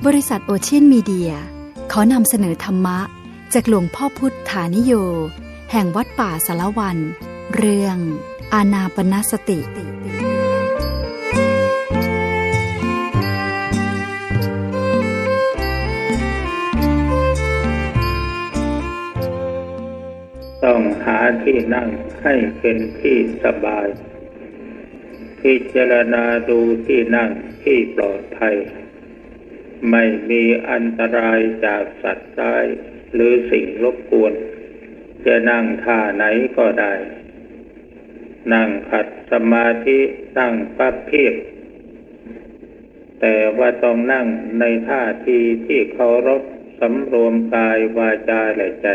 บริษัทโอเชียนมีเดียขอนำเสนอธรรมะจากหลวงพ่อพุทธานิโยแห่งวัดป่าสารวันเรื่องอานาปานสติต้องหาที่นั่งให้เป็นที่สบายพิจารณาดูที่นั่งที่ปลอดภัยไม่มีอันตรายจากสัตว์ร้ายหรือสิ่งรบกวนจะนั่งท่าไหนก็ได้นั่งขัดสมาธินั่งพับเพียบแต่ว่าต้องนั่งในท่าทีที่เคารพสำรวมกายวาจาและใจ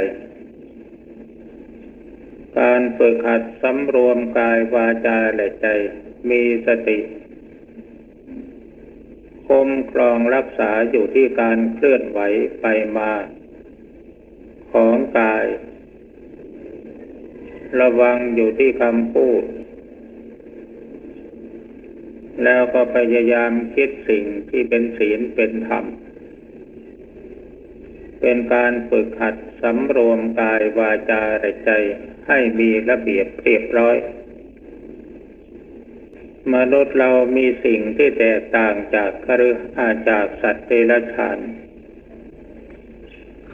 การฝึกหัดสำรวมกายวาจาและใจมีสติคุ้มครองรักษาอยู่ที่การเคลื่อนไหวไปมาของกายระวังอยู่ที่คำพูดแล้วก็พยายามคิดสิ่งที่เป็นศีลเป็นธรรมเป็นการฝึกหัดสำรวมกายวาจาและใจให้มีระเบียบเรียบร้อยมนุษย์เรามีสิ่งที่แตกต่างจากจากสัตว์เดรัจฉาน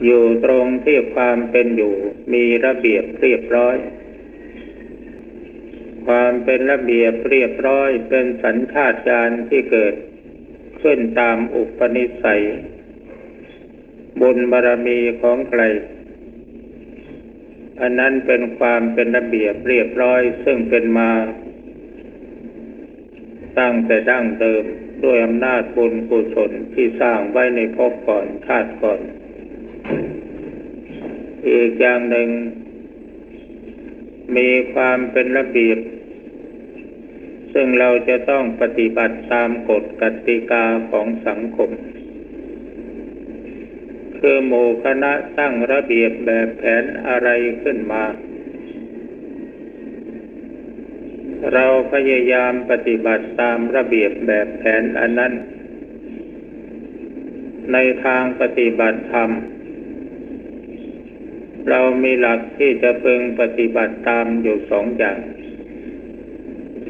อยู่ตรงที่ความเป็นอยู่มีระเบียบเรียบร้อยความเป็นระเบียบเรียบร้อยเป็นสัญชาตญาณที่เกิดขึ้นตามอุปนิสัยบุญบารมีของใครอันนั้นเป็นความเป็นระเบียบเรียบร้อยซึ่งเป็นมาตั้งแต่ดั้งเดิมด้วยอำนาจบุญกุศลที่สร้างไว้ในภพก่อนชาติก่อนอีกอย่างหนึ่งมีความเป็นระเบียบซึ่งเราจะต้องปฏิบัติตามกฎกติกาของสังคมคือหมู่คณะตั้งระเบียบแบบแผนอะไรขึ้นมาเราพยายามปฏิบัติตามระเบียบแบบแผนอันนั้นในทางปฏิบัติธรรมเรามีหลักที่จะพึงปฏิบัติตามอยู่สองอย่าง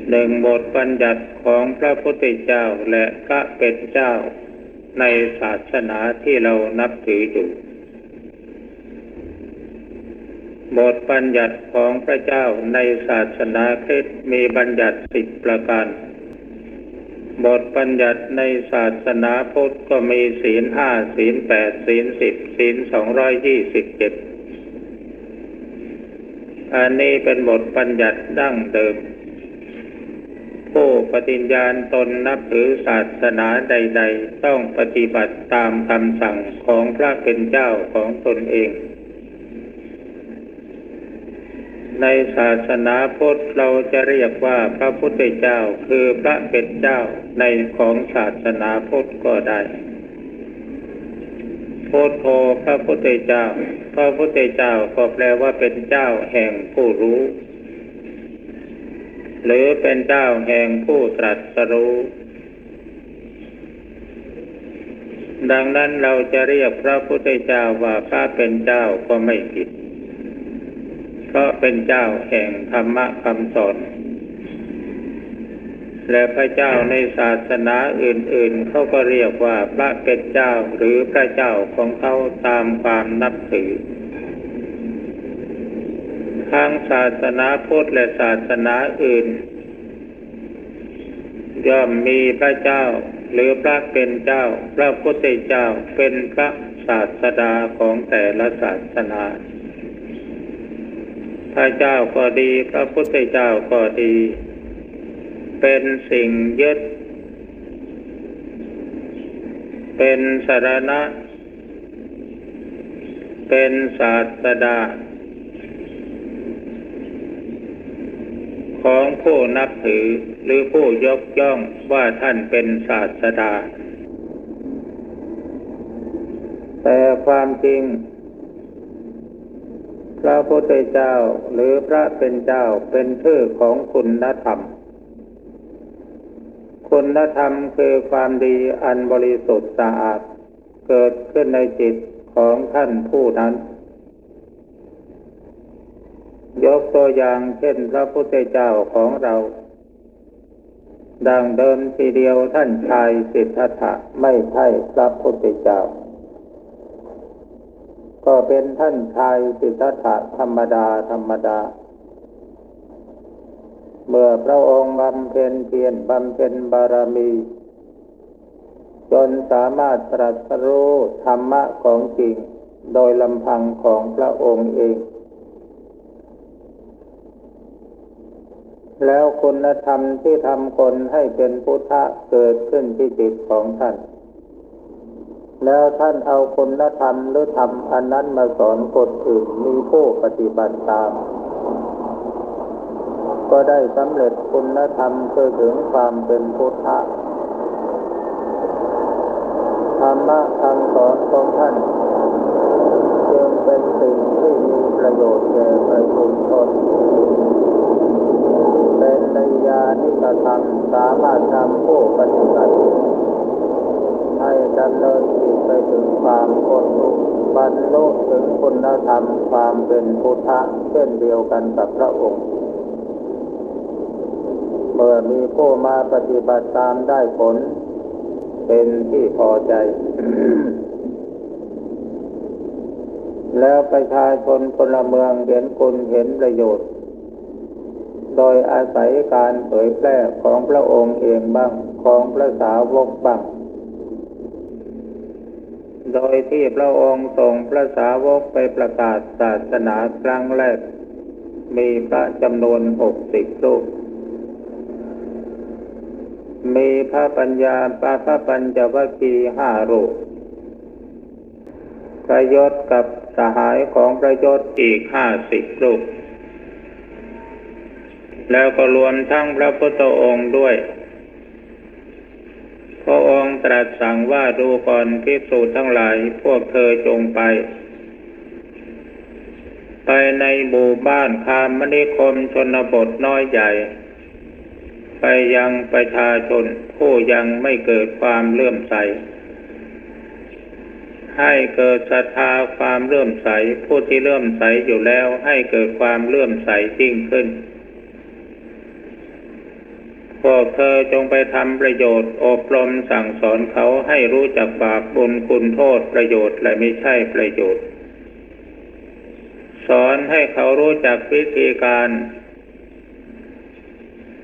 หนึ่งบทบัญญัติของพระพุทธเจ้าและพระเป็นเจ้าในศาสนาที่เรานับถืออยู่บทบัญญัติของพระเจ้าในศาสนาคริสต์มีบัญญัติ10ประการบทบัญญัติในศาสนาพุทธก็มีศีล5ศีล8ศีล10ศีล227อันนี้เป็นบทบัญญัติดั้งเดิมผู้ปฏิญญาณตนนับถือศาสนาใดๆต้องปฏิบัติตามคำสั่งของพระเป็นเจ้าของตนเองในศาสนาพุทธเราจะเรียกว่าพระพุทธเจ้าคือพระเป็นเจ้าในของศาสนาพุทธก็ได้พุทโธพระพุทธเจ้าพระพุทธเจ้าก็แปลว่าเป็นเจ้าแห่งผู้รู้หรือเป็นเจ้าแห่งผู้ตรัสรู้ดังนั้นเราจะเรียกพระพุทธเจ้าว่าพระเป็นเจ้าก็ไม่ผิดเพราะเป็นเจ้าแห่งธรรมะคำสอนและพระเจ้าในศาสนาอื่นๆเขาก็เรียกว่าพระเป็นเจ้าหรือพระเจ้าของเขาตามความนับถือทางศาสนาพุทธและศาสนาอื่นย่อมมีพระเจ้าหรือพระเป็นเจ้าพระพุทธเจ้าเป็นพระศาสดาของแต่ละศาสนาพระเจ้าก็ดีพระพุทธเจ้าก็ดีเป็นสิ่งยึดเป็นสรณะเป็นศาสดาของผู้นับถือหรือผู้ยกย่องว่าท่านเป็นศาสดาแต่ความจริงพระพุทธเจ้าหรือพระเป็นเจ้าเป็นชื่อของคุณธรรมคุณธรรมคือความดีอันบริสุทธิ์สะอาด เกิดขึ้นในจิตของท่านผู้นั้นยกตัวอย่างเช่นพระพุทธเจ้าของเราดังเดิมทีเดียวท่านชายสิทธัตถะไม่ใช่พระพุทธเจ้าก็เป็นท่านชายสิทธัตถะธรรมดาเมื่อพระองค์บำเพ็ญเพียรบำเพ็ญบารมีจนสามารถตรัสรู้ธรรมะของจริงโดยลำพังของพระองค์เองแล้วคุณธรรมที่ทำคนให้เป็นพุทธะเกิดขึ้นที่จิตของท่านแล้วท่านเอาคุณธรรมหรือธรรมอันนั้นมาสอนคนอื่นมีผู้ปฏิบัติตามก็ได้สำเร็จคุณธรรมคือถึงความเป็นพุทธะธรรมะคำสอนของท่านจึงเป็นสิ่งที่มีประโยชน์แก่ประชาชนเป็นนิยานิกธรรมสามารถทำผู้ปฏิบัติให้ดำเนินจิตไปถึงความพ้นทุกข์บรรลุถึงคุณธรรมความเป็นพุทธะเช่นเดียวกันกับพระองค์เมื่อมีผู้มาปฏิบัติตามได้ผลเป็นที่พอใจ แล้วประชาชนพลเมืองเห็นคุณเห็นประโยชน์โดยอาศัยการเผยแพร่ของพระองค์เองบ้างของพระสาวกบ้างโดยที่พระองค์ส่งพระสาวกไปประกาศศาสนาครั้งแรกมีพระจำนวน60 รูปมีพระปัญจวัคคีย์5 รูปพระยศกับสหายของพระยศอีก50 รูปแล้วก็รวมทั้งพระพุทธองค์ด้วยพระองค์ตรัสสั่งว่าดูก่อนภิกษุทั้งหลายพวกเธอจงไปในหมู่บ้านคามนิคมชนบทน้อยใหญ่ไปยังประชาชนผู้ยังไม่เกิดความเลื่อมใสให้เกิดศรัทธาความเลื่อมใสผู้ที่เลื่อมใสอยู่แล้วให้เกิดความเลื่อมใสยิ่งขึ้นพวกเธอจงไปทำประโยชน์อบรมสั่งสอนเขาให้รู้จักบาปบุญคุณโทษประโยชน์และไม่ใช่ประโยชน์สอนให้เขารู้จักวิธีการ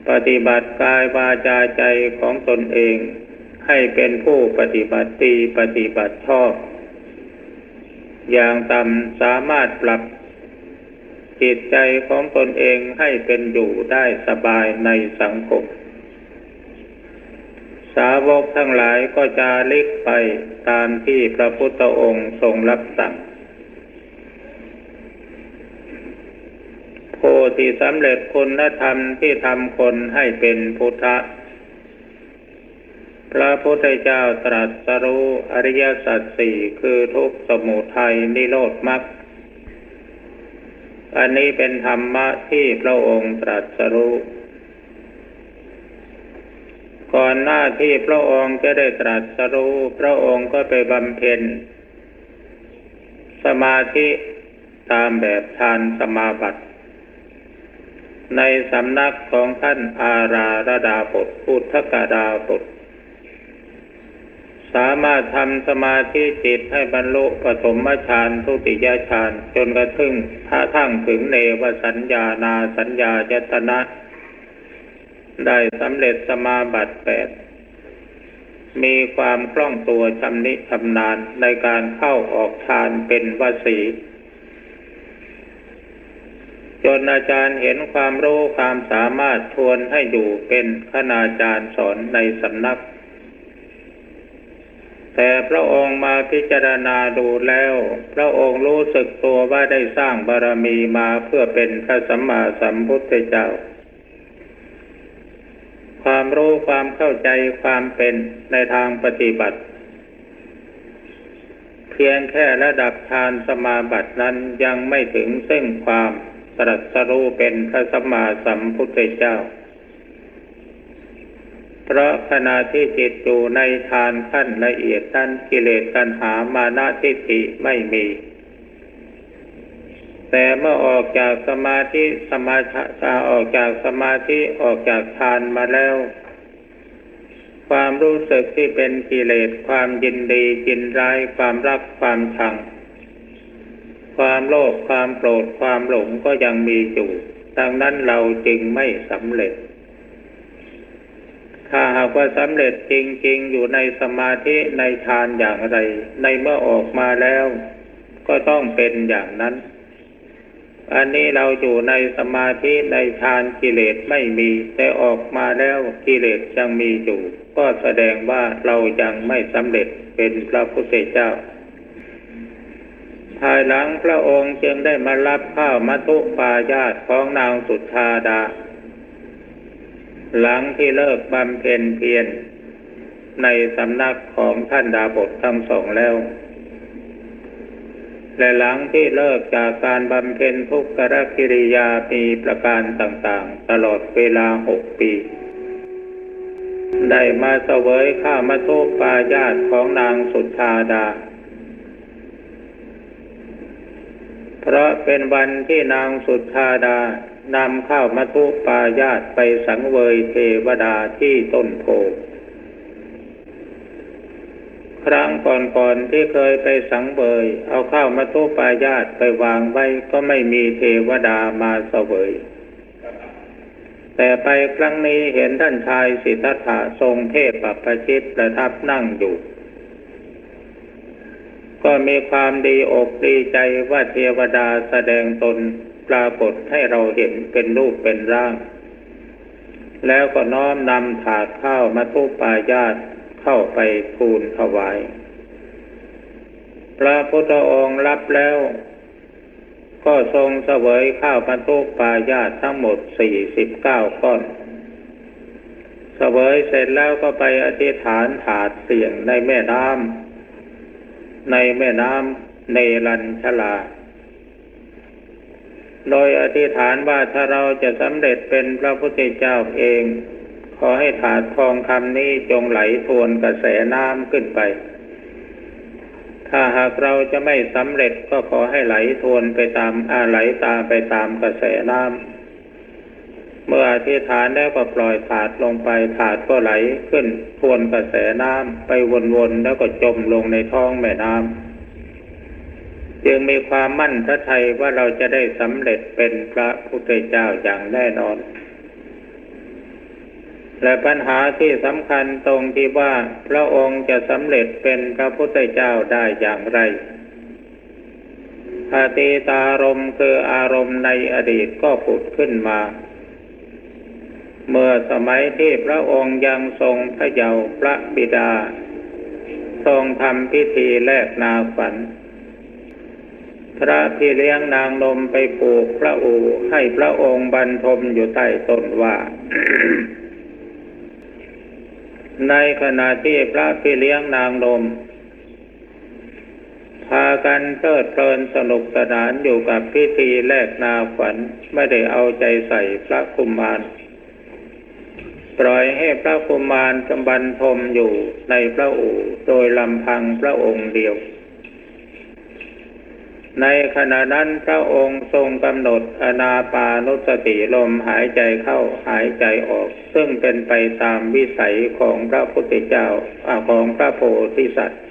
ปฏิบัติกายวาจาใจของตนเองให้เป็นผู้ปฏิบัติดีปฏิบัติชอบอย่างต่ำสามารถปรับจิตใจของตนเองให้เป็นอยู่ได้สบายในสังคมสาวกทั้งหลายก็จาริกไปตามที่พระพุทธองค์ทรงรับสั่งผู้ที่สำเร็จคุณธรรมที่ทำคนให้เป็นพุทธะพระพุทธเจ้าตรัสรู้อริยสัจ 4คือทุกข์สมุทัยนิโรธมรรคอันนี้เป็นธรรมะที่พระองค์ตรัสรู้ก่อนหน้าที่พระองค์จะได้ตรัสรู้พระองค์ก็ไปบำเพ็ญสมาธิตามแบบฌานสมาบัติในสำนักของท่านอาราระดาบทอุทกดาบทสามารถทำสมาธิจิตให้บรรลุปฐมฌานทุติยฌานจนกระทั่งถึงเนวสัญญานาสัญญายตนะได้สำเร็จสมาบัติ 8มีความคล่องตัวชำนิชำนาญในการเข้าออกฌานเป็นวสีจนอาจารย์เห็นความรู้ความสามารถชวนให้อยู่เป็นคณาจารย์สอนในสำนักแต่พระองค์มาพิจารณาดูแล้วพระองค์รู้สึกตัวว่าได้สร้างบารมีมาเพื่อเป็นพระสัมมาสัมพุทธเจ้าความรู้ความเข้าใจความเป็นในทางปฏิบัติเพียงแค่ระดับฌานสมาบัตินั้นยังไม่ถึงซึ่งความตรัสรู้เป็นพระสัมมาสัมพุทธเจ้า เพราะขณะที่จิตอยู่ในฌานขั้นละเอียดนั้นกิเลสตัณหามานะทิฏฐิไม่มีแต่เมื่อออกจากสมาธิออกจากสมาธิออกจากฌานมาแล้วความรู้สึกที่เป็นกิเลสความยินดียินร้ายความรักความชังความโลภความโกรธความหลงก็ยังมีอยู่ดังนั้นเราจึงไม่สำเร็จถ้าหากว่าสำเร็จจริงๆอยู่ในสมาธิในฌานอย่างไรในเมื่อออกมาแล้วก็ต้องเป็นอย่างนั้นอันนี้เราอยู่ในสมาธิในฌานกิเลสไม่มีแต่ออกมาแล้วกิเลสยังมีอยู่ก็แสดงว่าเรายังไม่สำเร็จเป็นพระพุทธเจ้าภายหลังพระองค์จึงได้มารับข้าวมัทุปายาตของนางสุทธาดาหลังที่เลิกบำเพ็ญเพียรในสำนักของท่านดาบททั้งสองแล้วและหลังที่เลิกจากการบำเพ็ญทุกขกิริยามีประการต่างๆตลอดเวลา6 ปีได้มาเสวยข้าวมัทุปายาตของนางสุทธาดาเพราะเป็นวันที่นางสุทธาดานำข้าวมัทุปายาตไปสังเวยเทวดาที่ต้นโพครั้งก่อนๆที่เคยไปสังเวยเอาข้าวมัทุปายาตไปวางไว้ก็ไม่มีเทวดามาเสวยแต่ไปครั้งนี้เห็นท่านชายสิทธัตถะทรงเทพประชิตประทับนั่งอยู่ก็มีความดีอกดีใจว่าเทวดาแสดงตนปรากฏให้เราเห็นเป็นรูปเป็นร่างแล้วก็น้อมนำถาดข้าวมัทุปายาตเข้าไปทูลถวายพระพุทธองค์รับแล้วก็ทรงเสวยข้าวมัทุปายาตทั้งหมด49 ก้อนเสวยเสร็จแล้วก็ไปอธิษฐานถาดเสี่ยงในแม่น้ำเนรัญชลาโดยอธิษฐานว่าถ้าเราจะสำเร็จเป็นพระพุทธเจ้าเองขอให้ถาดทองคำนี้จงไหลทวนกระแสน้ำขึ้นไปถ้าหากเราจะไม่สำเร็จก็ขอให้ไหลทวนไปตามไหลตามไปตามกระแสน้ำเมื่ออธิษฐานแล้วก็ปล่อยถาดลงไปถาดก็ไหลขึ้นทวนกระแสน้ำไปวนๆแล้วก็จมลงในท้องแม่น้ำจึงมีความมั่นพระทัยว่าเราจะได้สำเร็จเป็นพระพุทธเจ้าอย่างแน่นอนและปัญหาที่สำคัญตรงที่ว่าพระองค์จะสำเร็จเป็นพระพุทธเจ้าได้อย่างไรอดีตารมณ์คืออารมณ์ในอดีตก็ผุดขึ้นมาเมื่อสมัยที่พระองค์ยังทรงพระเยาว์พระบิดาทรงทำพิธีแลกนาขวัญพระพี่เลี้ยงนางนมไปปลูกพระอู่ให้พระองค์บรรทมอยู่ใต้ต้นว่า ในขณะที่พระพี่เลี้ยงนางนมพากันเพลิดเพลินสนุกสนานอยู่กับพิธีแลกนาขวัญไม่ได้เอาใจใส่พระกุมารปล่อยให้พระกุมารบรรทมอยู่ในพระอู่โดยลำพังพระองค์เดียวในขณะนั้นพระองค์ทรงกำหนดอานาปานุสติลมหายใจเข้าหายใจออกซึ่งเป็นไปตามวิสัยของพระพุทธเจ้าของพระโพธิสัตว์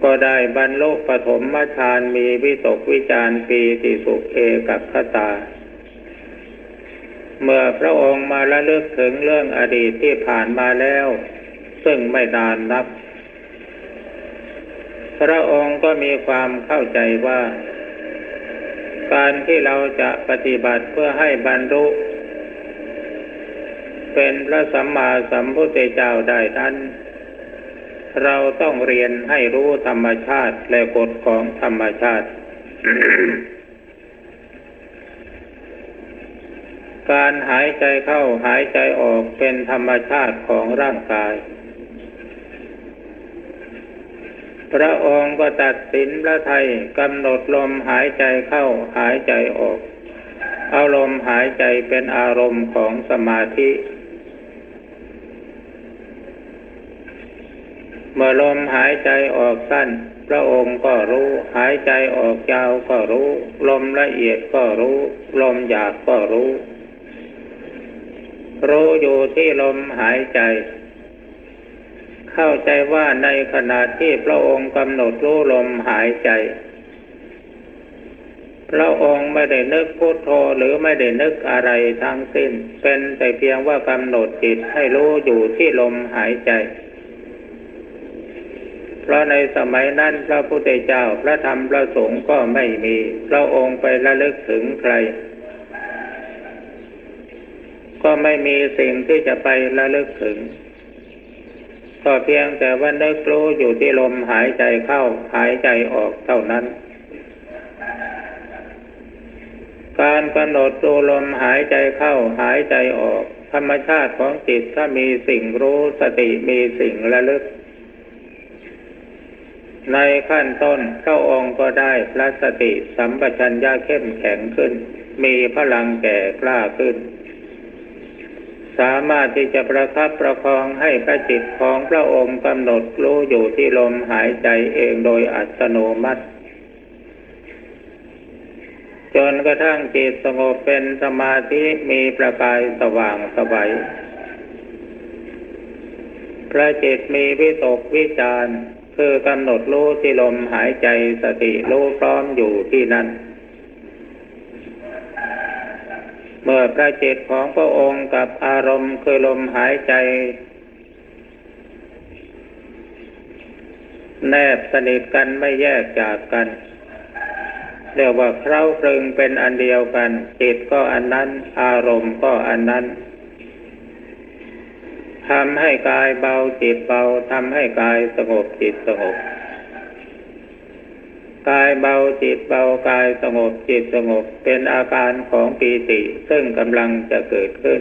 ก็ได้บรรลุปฐมฌานมีวิตกวิจารปีติสุขเอกัคคตาเมื่อพระองค์มาระลึกถึงเรื่องอดีตที่ผ่านมาแล้วซึ่งไม่นานนักพระองค์ก็มีความเข้าใจว่าการที่เราจะปฏิบัติเพื่อให้บรรลุเป็นพระสัมมาสัมพุทธเจ้าได้นั้นเราต้องเรียนให้รู้ธรรมชาติและกฎของธรรมชาติ การหายใจเข้าหายใจออกเป็นธรรมชาติของร่างกายพระองค์ก็ตัดสินพระทัยกำหนดลมหายใจเข้าหายใจออกเอาลมหายใจเป็นอารมณ์ของสมาธิ เมื่อลมหายใจออกสั้นพระองค์ก็รู้หายใจออกยาวก็รู้ลมละเอียดก็รู้ลมหยาบก็รู้อยู่ที่ลมหายใจเข้าใจว่าในขณะที่พระองค์กำหนดรู้ลมหายใจพระองค์ไม่ได้นึกพุทโธหรือไม่ได้นึกอะไรทั้งสิ้นเป็นแต่เพียงว่ากำหนดจิตให้รู้อยู่ที่ลมหายใจเพราะในสมัยนั้นพระพุทธเจ้าพระธรรมพระสงฆ์ก็ไม่มีพระองค์ไประลึกถึงใครก็ไม่มีสิ่งที่จะไประลึกถึงก็เพียงแต่ว่านึกรู้อยู่ที่ลมหายใจเข้าหายใจออกเท่านั้นการกำหนดดูลมหายใจเข้าหายใจออกธรรมชาติของจิตถ้ามีสิ่งรู้สติมีสิ่งระลึกในขั้นต้นพระองค์ก็ได้พระสติสัมปชัญญะเข้มแข็งขึ้นมีพลังแก่กล้าขึ้นสามารถที่จะประคับประคองให้พระจิตของพระองค์กำหนดรู้อยู่ที่ลมหายใจเองโดยอัตโนมัติจนกระทั่งจิตสงบเป็นสมาธิมีประกายสว่างไสวพระจิตมีวิตกวิจารคือกำหนดรู้ที่ลมหายใจสติรู้พร้อมอยู่ที่นั้นเมื่อพระจิตของพระองค์กับอารมณ์คือลมหายใจแนบสนิทกันไม่แยกจากกันเรียกว่าเคล้าคลึงเป็นอันเดียวกันจิตก็อันนั้นอารมณ์ก็อันนั้นทำให้กายเบาจิตเบาทำให้กายสงบจิตสงบกายเบาจิตเบากายสงบจิตสงบเป็นอาการของปีติซึ่งกำลังจะเกิดขึ้น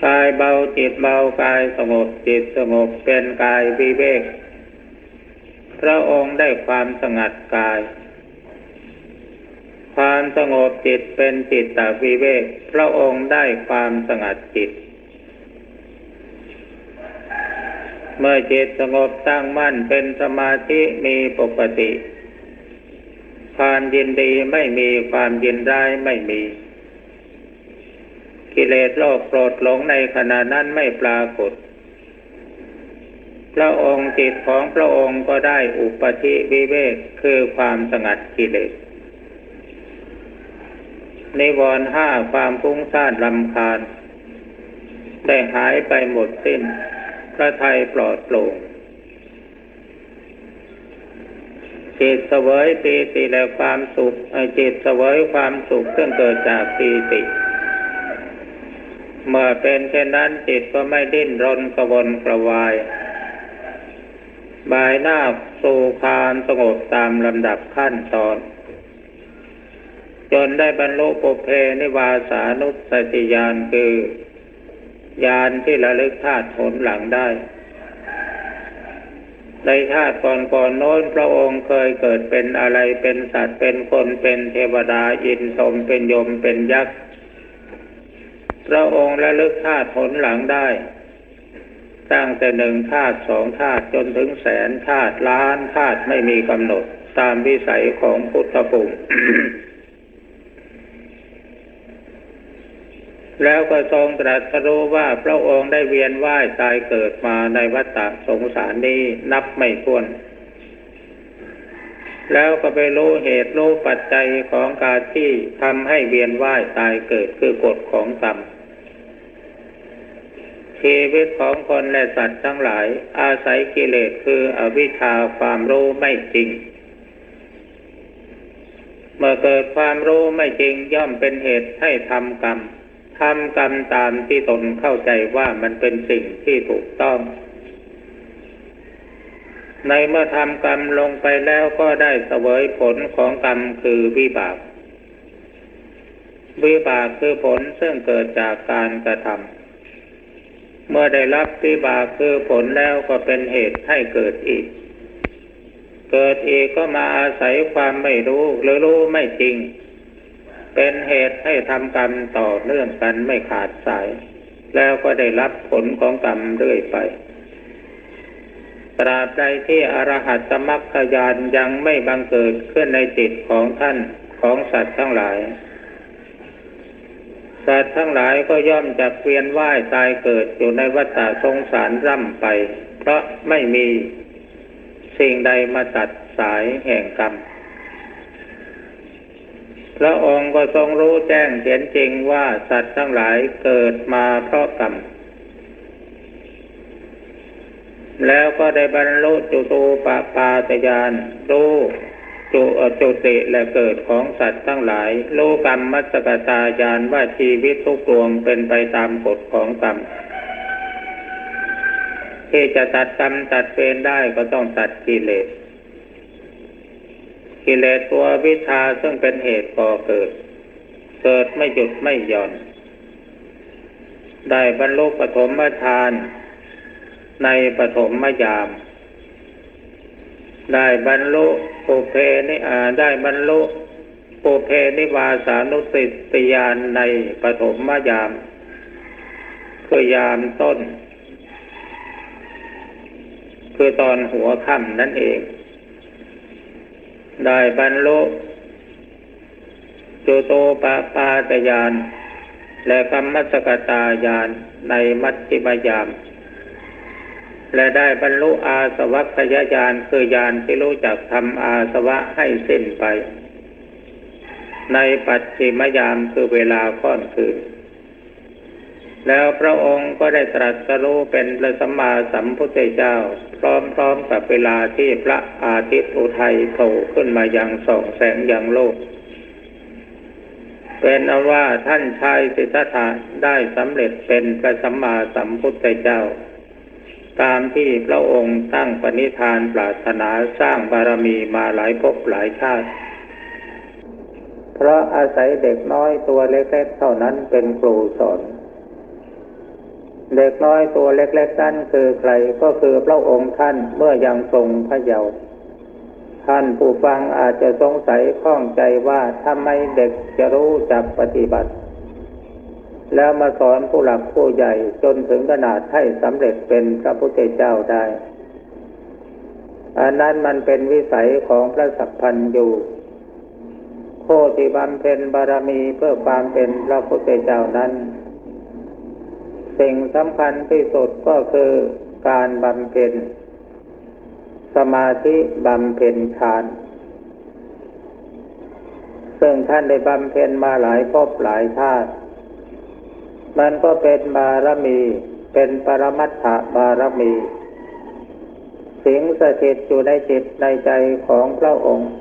กายเบาจิตเบากายสงบจิตสงบเป็นกายวิเวกพระองค์ได้ความสงัดกายความสงบจิตเป็นจิตตวิเวกพระองค์ได้ความสงัดจิตเมื่อจิตสงบตั้งมั่นเป็นสมาธิมีปกติความยินดีไม่มีความยินร้ายไม่มีกิเลสโลภโกรธหลงในขณะนั้นไม่ปรากฏพระองค์จิตของพระองค์ก็ได้อุปธิวิเวกคือความสงัดกิเลสนิวรณ์ห้าความฟุ้งซ่านรำคาญได้หายไปหมดสิ้นพระทัยปลอดโปร่งจิตเสวยปีติและความสุขจิตเสวยความสุขซึ่งเกิดจากปีติเมื่อเป็นเช่นนั้นจิตก็ไม่ดิ้นรนกระวนกระวายบ่ายหน้าสู่ความสงบตามลำดับขั้นตอนจนได้บรรลุปุพเพนิวาสานุสติญาณคือญาณที่ระลึกธาตุผลหลังได้ในชาติก่อนโน้นพระองค์เคยเกิดเป็นอะไรเป็นสัตว์เป็นคนเป็นเทวดาอินทร์เป็นยมเป็นยักษ์พระองค์ระลึกธาตุผลหลังได้ตั้งแต่1ธาตุ2ธาตุจนถึงแสนธาตุล้านธาตุไม่มีกำหนดตามวิสัยของพุทธภูมิ แล้วก็ทรงตรัสรู้ว่าพระองค์ได้เวียนว่ายตายเกิดมาในวัฏสงสารนี้นับไม่ถ้วนแล้วก็ไปรู้เหตุรู้ปัจจัยของการที่ทำให้เวียนว่ายตายเกิดคือกฎของกรรมชีวิตของคนและสัตว์ทั้งหลายอาศัยกิเลสคืออวิชชาความรู้ไม่จริงเมื่อเกิดความรู้ไม่จริงย่อมเป็นเหตุให้ทำกรรมตามที่ตนเข้าใจว่ามันเป็นสิ่งที่ถูกต้องในเมื่อทำกรรมลงไปแล้วก็ได้เสวยผลของกรรมคือวิบากคือผลซึ่งเกิดจากการกระทำเมื่อได้รับวิบากคือผลแล้วก็เป็นเหตุให้เกิดอีกก็มาอาศัยความไม่รู้หรือรู้ไม่จริงเป็นเหตุให้ทำกรรมต่อเนื่องกันไม่ขาดสายแล้วก็ได้รับผลของกรรมเรื่อยไป ตราบใดที่อรหัตตมรรคญาณยังไม่บังเกิดขึ้นในจิตของท่านของสัตว์ทั้งหลายสัตว์ทั้งหลายก็ย่อมจะเวียนว่ายตายเกิดอยู่ในวัฏสงสารร่ำไปเพราะไม่มีสิ่งใดมาตัดสายแห่งกรรมพระองค์ก็ทรงรู้แจ้งเห็นจริงว่าสัตว์ทั้งหลายเกิดมาเพราะกรรมแล้วก็ได้บรรลุจุตูปปาตญาณรู้จุติและเกิดของสัตว์ทั้งหลายรู้กรรมมัสสกตาญาณว่าชีวิตทุกดวงเป็นไปตามกฎของกรรมที่จะตัดกรรมตัดเวรได้ก็ต้องตัดกิเลสตัววิชชาซึ่งเป็นเหตุก่อเกิดไม่หยุดไม่หย่อนได้บรรลุปฐมฌานในปฐมยามได้บรรลุปุเพนิวาสานุสติญาณในปฐมยามคือยามต้นคือตอนหัวค่ำนั่นเองได้บรรลุจุตูปปาตญาณและกรรมมัสสกตาญาณในมัชฌิมยามและได้บรรลุอาสวัคคยญาณคือญาณที่รู้จักทำอาสวะให้สิ้นไปในปัจฉิมยามคือเวลาค่อนคืนแล้วพระองค์ก็ได้ตรัสรู้เป็นพระสัมมาสัมพุทธเจ้าพร้อมกับเวลาที่พระอาทิตย์อุทัยโผล่ขึ้นมายังส่องแสงยังโลกเป็นเอาว่าท่านชายสิทธัตถะได้สำเร็จเป็นพระสัมมาสัมพุทธเจ้าตามที่พระองค์ตั้งปณิธานปรารถนาสร้างบารมีมาหลายภพหลายชาติเพราะอาศัยเด็กน้อยตัวเล็กๆเท่านั้นเป็นครูสอนเด็กน้อยตัวเล็กๆนั้นคือใครก็คือพระองค์ท่านเมื่อยังทรงพระเยาว์ท่านผู้ฟังอาจจะสงสัยข้องใจว่าทำไมเด็กจะรู้จักปฏิบัติแล้วมาสอนผู้หลักผู้ใหญ่จนถึงขนาดให้สำเร็จเป็นพระพุทธเจ้าได้อันนั้นมันเป็นวิสัยของพระสัพพัญญูผู้ที่บำเพ็ญบารมีเพื่อความเป็นพระพุทธเจ้านั้นสิ่งสำคัญที่สุดก็คือการบำเพ็ญสมาธิบำเพ็ญฌานซึ่งท่านได้บำเพ็ญมาหลายภพหลายชาติมันก็เป็นบารมีเป็นปรมัตถบารมีสิงสถิตอยู่ในจิตในใจของพระองค์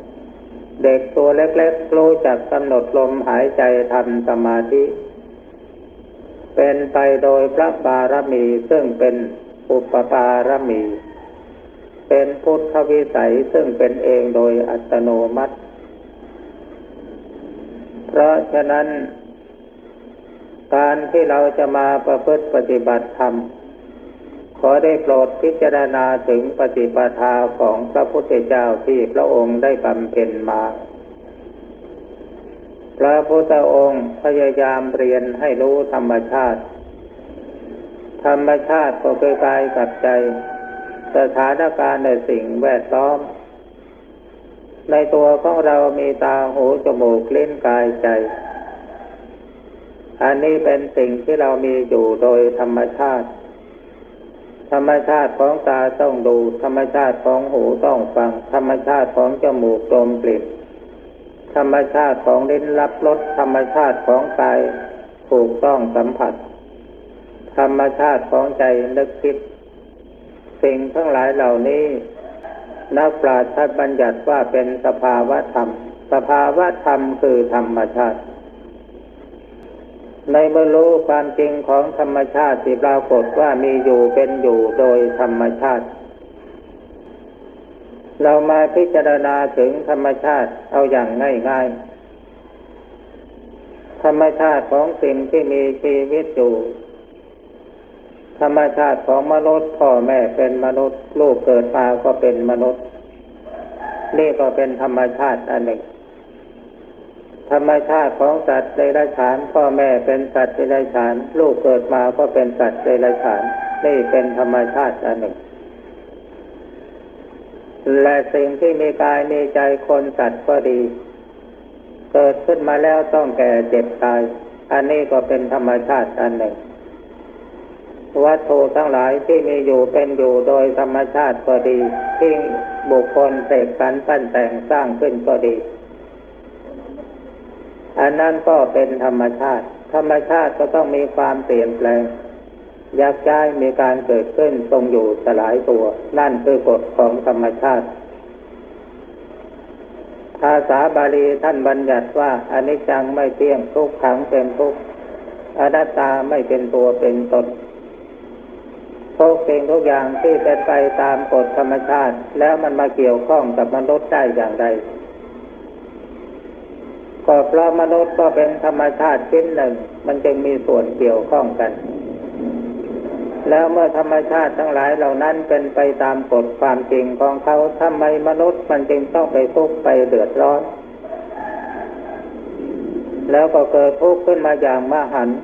เด็กตัวเล็กๆรู้จักกำหนดลมหายใจทำสมาธิเป็นไปโดยพระบารมีซึ่งเป็นอุปปารมีเป็นพุทธวิสัยซึ่งเป็นเองโดยอัตโนมัติเพราะฉะนั้นการที่เราจะมาประพฤติปฏิบัติธรรมขอได้โปรดพิจารณาถึงปฏิปทาของพระพุทธเจ้าที่พระองค์ได้บำเพ็ญมาพระพุทธองค์พยายามเรียนให้รู้ธรรมชาติก็คือกายกับใจสถานการณ์ในสิ่งแวดล้อมในตัวของเรามีตาหูจมูกลิ้นกายใจอันนี้เป็นสิ่งที่เรามีอยู่โดยธรรมชาติของตาต้องดูธรรมชาติของหูต้องฟังธรรมชาติของจมูกดมกลิ่นธรรมชาติของลิ้นรับรสธรรมชาติของกายถูกต้องสัมผัสธรรมชาติของใจนึกคิดสิ่งทั้งหลายเหล่านี้นักปราชญ์ท่านบัญญัติว่าเป็นสภาวะธรรมคือธรรมชาติในเมื่อรู้ความจริงของธรรมชาติที่ปรากฏว่ามีอยู่เป็นอยู่โดยธรรมชาติเรามาพิจารณาถึงธรรมชาติเอาอย่างง่ายๆธรรมชาติของสิ่งที่มีชีวิตอยู่ธรรมชาติของมนุษย์พ่อแม่เป็นมนุษย์ลูกเกิดมาก็เป็นมนุษย์นี่ก็เป็นธรรมชาติอันหนึ่งธรรมชาติของสัตว์เดรัจฉานพ่อแม่เป็นสัตว์เดรัจฉานลูกเกิดมาก็เป็นสัตว์เดรัจฉานนี่เป็นธรรมชาติอันหนึ่ง และสิ่งที่มีกายมีใจคนสัตว์ก็ดีเกิดขึ้นมาแล้วต้องแก่เจ็บตายอันนี้ก็เป็นธรรมชาติอันหนึ่งวัตถุทั้งหลายที่มีอยู่เป็นอยู่โดยธรรมชาติก็ดีที่บุคคลเสกสรรปั้นแต่งสร้างขึ้นก็ดีอันนั้นก็เป็นธรรมชาติธรรมชาติก็ต้องมีความเปลี่ยนแปลงยักย้ายมีการเกิดขึ้นทรงอยู่สลายตัวนั่นคือกฎของธรรมชาติภาษาบาลีท่านบัญญัติว่าอนิจจังไม่เที่ยงทุกขังเป็นทุกข์อนัตตาไม่เป็นตัวเป็นตนทุกสิ่งทุกอย่างที่เป็นไปตามกฎธรรมชาติแล้วมันมาเกี่ยวข้องกับมนุษย์ได้อย่างไรก็เพราะมนุษย์ก็เป็นธรรมชาติชิ้นหนึ่งมันจึงมีส่วนเกี่ยวข้องกันแล้วเมื่อธรรมชาติทั้งหลายเหล่านั้นเป็นไปตามกฎความจริงของเขาทำไมมนุษย์มันจึงต้องไปทุกข์ไปเดือดร้อนแล้วก็เกิดทุกข์ขึ้นมาอย่างมหันต์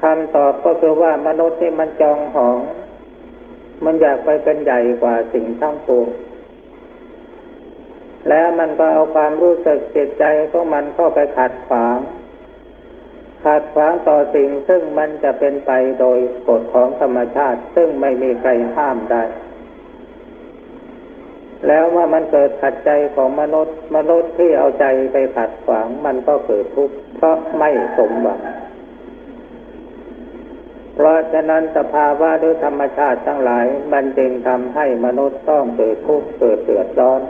คำตอบก็คือว่ามนุษย์นี่มันจองหองมันอยากไปเป็นใหญ่กว่าสิ่งทั้งปวงแล้วมันก็เอาความรู้สึกจิตใจของมันเข้าไปขัดขวางต่อสิ่งซึ่งมันจะเป็นไปโดยกฎของธรรมชาติซึ่งไม่มีใครห้ามได้แล้วว่ามันเกิดขัดใจของมนุษย์ที่เอาใจไปขัดขวางมันก็เกิดทุกข์เพราะไม่สมหวังเพราะฉะนั้นสภาวะหรือธรรมชาติทั้งหลายมันจึงทำให้มนุษย์ต้องเกิดทุกข์เกิดเดือดร้อน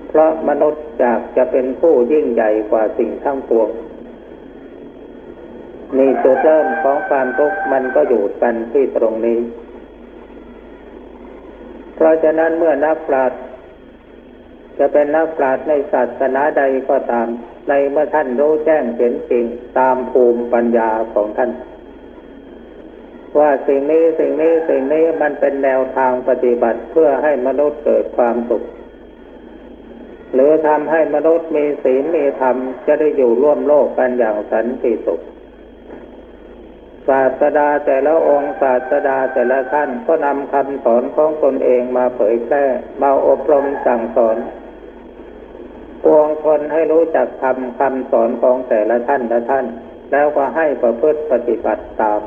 เพราะมนุษย์อยากจะเป็นผู้ยิ่งใหญ่กว่าสิ่งทั้งปวงนี่จุดเริ่มของความทุกข์มันก็อยู่กันที่ตรงนี้เพราะฉะนั้นเมื่อนักปราชญ์จะเป็นนักปราชญ์ในศาสนาใดก็ตามในเมื่อท่านรู้แจ้งเห็นจริงตามภูมิปัญญาของท่านว่าสิ่งนี้มันเป็นแนวทางปฏิบัติเพื่อให้มนุษย์เกิดความสุขหรือทำให้มนุษย์มีศีลมีธรรมจะได้อยู่ร่วมโลกกันอย่างสันติสุขศาสดาแต่ละองค์ศาสดาแต่ละท่านก็นำคำสอนของตนเองมาเผยแพร่มาอบรมสั่งสอนปวงชนให้รู้จักคำสอนของแต่ละท่านแล้วก็ให้ประพฤติปฏิบัติตาม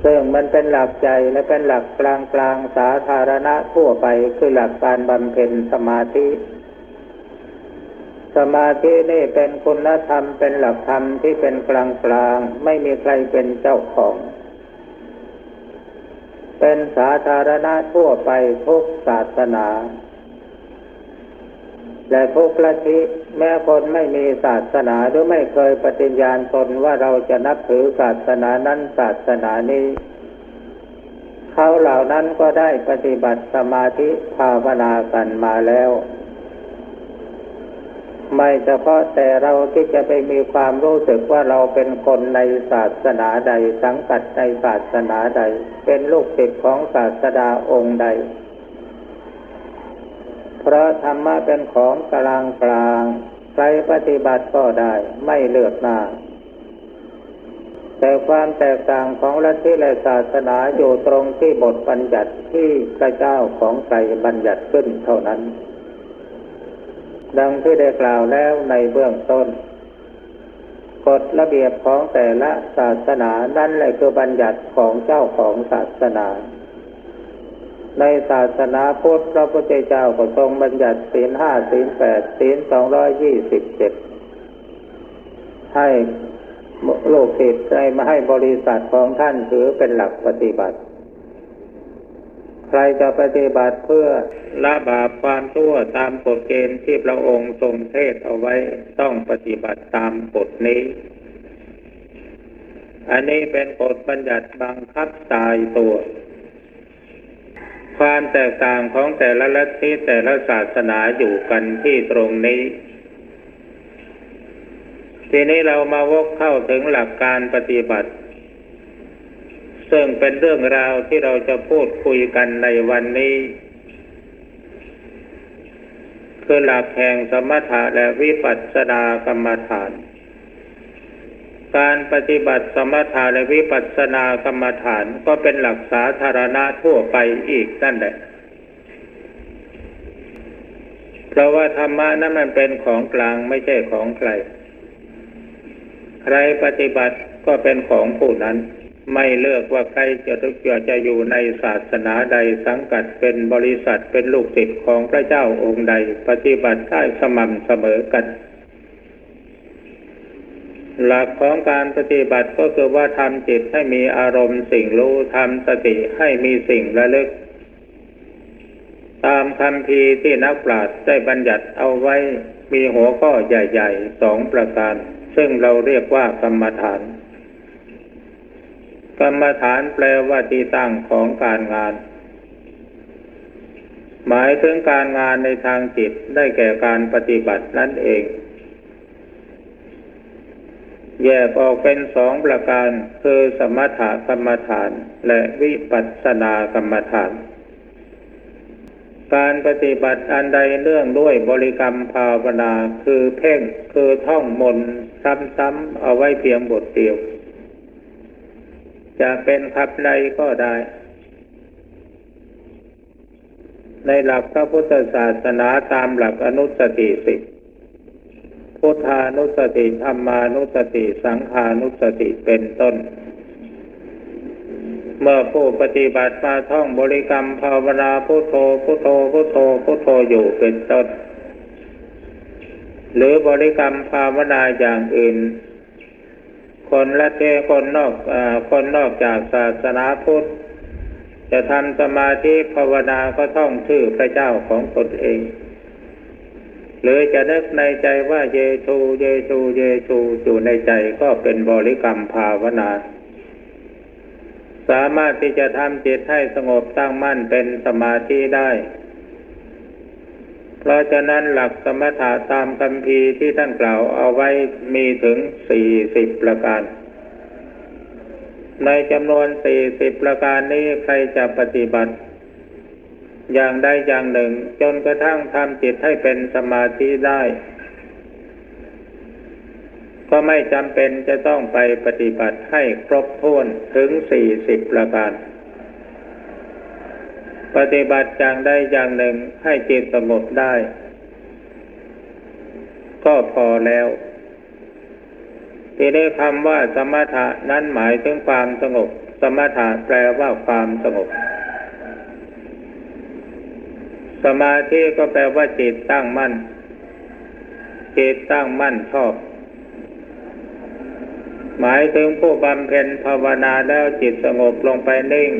ซึ่งมันเป็นหลักใจและเป็นหลักกลางสาธารณะทั่วไปคือหลักการบำเพ็ญสมาธินี่เป็นคุณธรรมเป็นหลักธรรมที่เป็นกลางไม่มีใครเป็นเจ้าของเป็นสาธารณะทั่วไปทุกศาสนาและทุกลัทธิแม้คนไม่มีศาสนาหรือไม่เคยปฏิญาณตนว่าเราจะนับถือศาสนานั้นศาสนานี้เขาเหล่านั้นก็ได้ปฏิบัติสมาธิภาวนากันมาแล้วไม่เฉพาะแต่เราที่จะไปมีความรู้สึกว่าเราเป็นคนในศาสนาใดสังกัดในศาสนาใดเป็นลูกศิษย์ของศาสดาองค์ใดเพราะธรรมะเป็นของกลางใครปฏิบัติก็ได้ไม่เลือกหน้าแต่ความแตกต่างของลัทธิและศาสนาอยู่ตรงที่บทบัญญัติที่พระเจ้าของใครบัญญัติขึ้นเท่านั้นดังที่ได้กล่าวแล้วในเบื้องต้นกฎระเบียบของแต่ละศาสนานั่นแหละคือบัญญัติของเจ้าของศาสนาในศาสนาพุทธพระพุทธเจ้าก็ทรงบัญญัติศีล 5 ศีล 8 ศีล 227ให้ลูกศิษย์มาให้บริษัทของท่านถือเป็นหลักปฏิบัติใครจะปฏิบัติเพื่อละบาปความชั่วตามกฎเกณฑ์ที่พระองค์ทรงเทศเอาไว้ต้องปฏิบัติตามกฎนี้อันนี้เป็นกฎบัญญัติบังคับตายตัวความแตกต่างของแต่ละลัทธิแต่ละศาสนาอยู่กันที่ตรงนี้ทีนี้เรามาวกเข้าถึงหลักการปฏิบัติซึ่งเป็นเรื่องราวที่เราจะพูดคุยกันในวันนี้คือหลักแห่งสมถะและวิปัสสนากรรมฐานก การปฏิบัติสมถะและวิปัสสนากรรมฐานก็เป็นหลักสาธารณะทั่วไปอีกนั่นแหละเพราะว่าธรรมะนั้นมันเป็นของกลางไม่ใช่ของใครใครปฏิบัติก็เป็นของผู้นั้นไม่เลือกว่าใครจะอยู่ในศาสนาใดสังกัดเป็นบริษัทเป็นลูกศิษย์ของพระเจ้าองค์ใดปฏิบัติได้สม่ำเสมอกันหลักของการปฏิบัติก็คือว่าทำจิตให้มีอารมณ์สิ่งรู้ทำสติให้มีสิ่งระลึกตามคำพีร์ที่นักปราชญ์ได้บัญญัติเอาไว้มีหัวข้อใหญ่ๆ2ประการซึ่งเราเรียกว่ากรรมฐานกรรมฐานแปลว่าที่ตั้งของการงานหมายถึงการงานในทางจิตได้แก่การปฏิบัตินั่นเองแยกออกเป็น2ประการคือสมถกรรมฐานและวิปัสสนากรรมฐานการปฏิบัติอันใดเนื่องด้วยบริกรรมภาวนาคือเพ่งคือท่องมนต์ซ้ำๆเอาไว้เพียงบทเดียวจะเป็นคำใดก็ได้ในหลักพระพุทธศาสนาตามหลักอนุสติ10พุทธานุสติธัมมานุสติสังฆานุสติเป็นต้นเมื่อผู้ปฏิบัติมาท่องบริกรรมภาวนาพุทโธพุทโธพุทโธพุทโธอยู่เป็นต้นหรือบริกรรมภาวนาอย่างอื่นคนนอกจากศาสนาพุทธจะทำสมาธิภาวนาก็ท่องชื่อพระเจ้าของตนเองหรือจะนึกในใจว่าเยซูเยซูเยซูอยู่ในใจก็เป็นบริกรรมภาวนาสามารถที่จะทำจิตให้สงบตั้งมั่นเป็นสมาธิได้เพราะฉะนั้นหลักสมถะตามคัมภีร์ที่ท่านกล่าวเอาไว้มีถึง40ประการในจำนวน40ประการนี้ใครจะปฏิบัติอย่างใดอย่างหนึ่งจนกระทั่งทำจิตให้เป็นสมาธิได้ก็ไม่จำเป็นจะต้องไปปฏิบัติให้ครบถ้วนถึง40ประการปฏิบัติอย่างใดอย่างหนึ่งให้จิตสงบได้ก็พอแล้วที่ได้คำว่าสมถะนั้นหมายถึงความสงบสมถะแปลว่าความสงบสมาธิก็แปลว่าจิตตั้งมั่นจิตตั้งมั่นชอบหมายถึงผู้บำเพ็ญภาวนาแล้วจิตสงบลงไปนิ่ง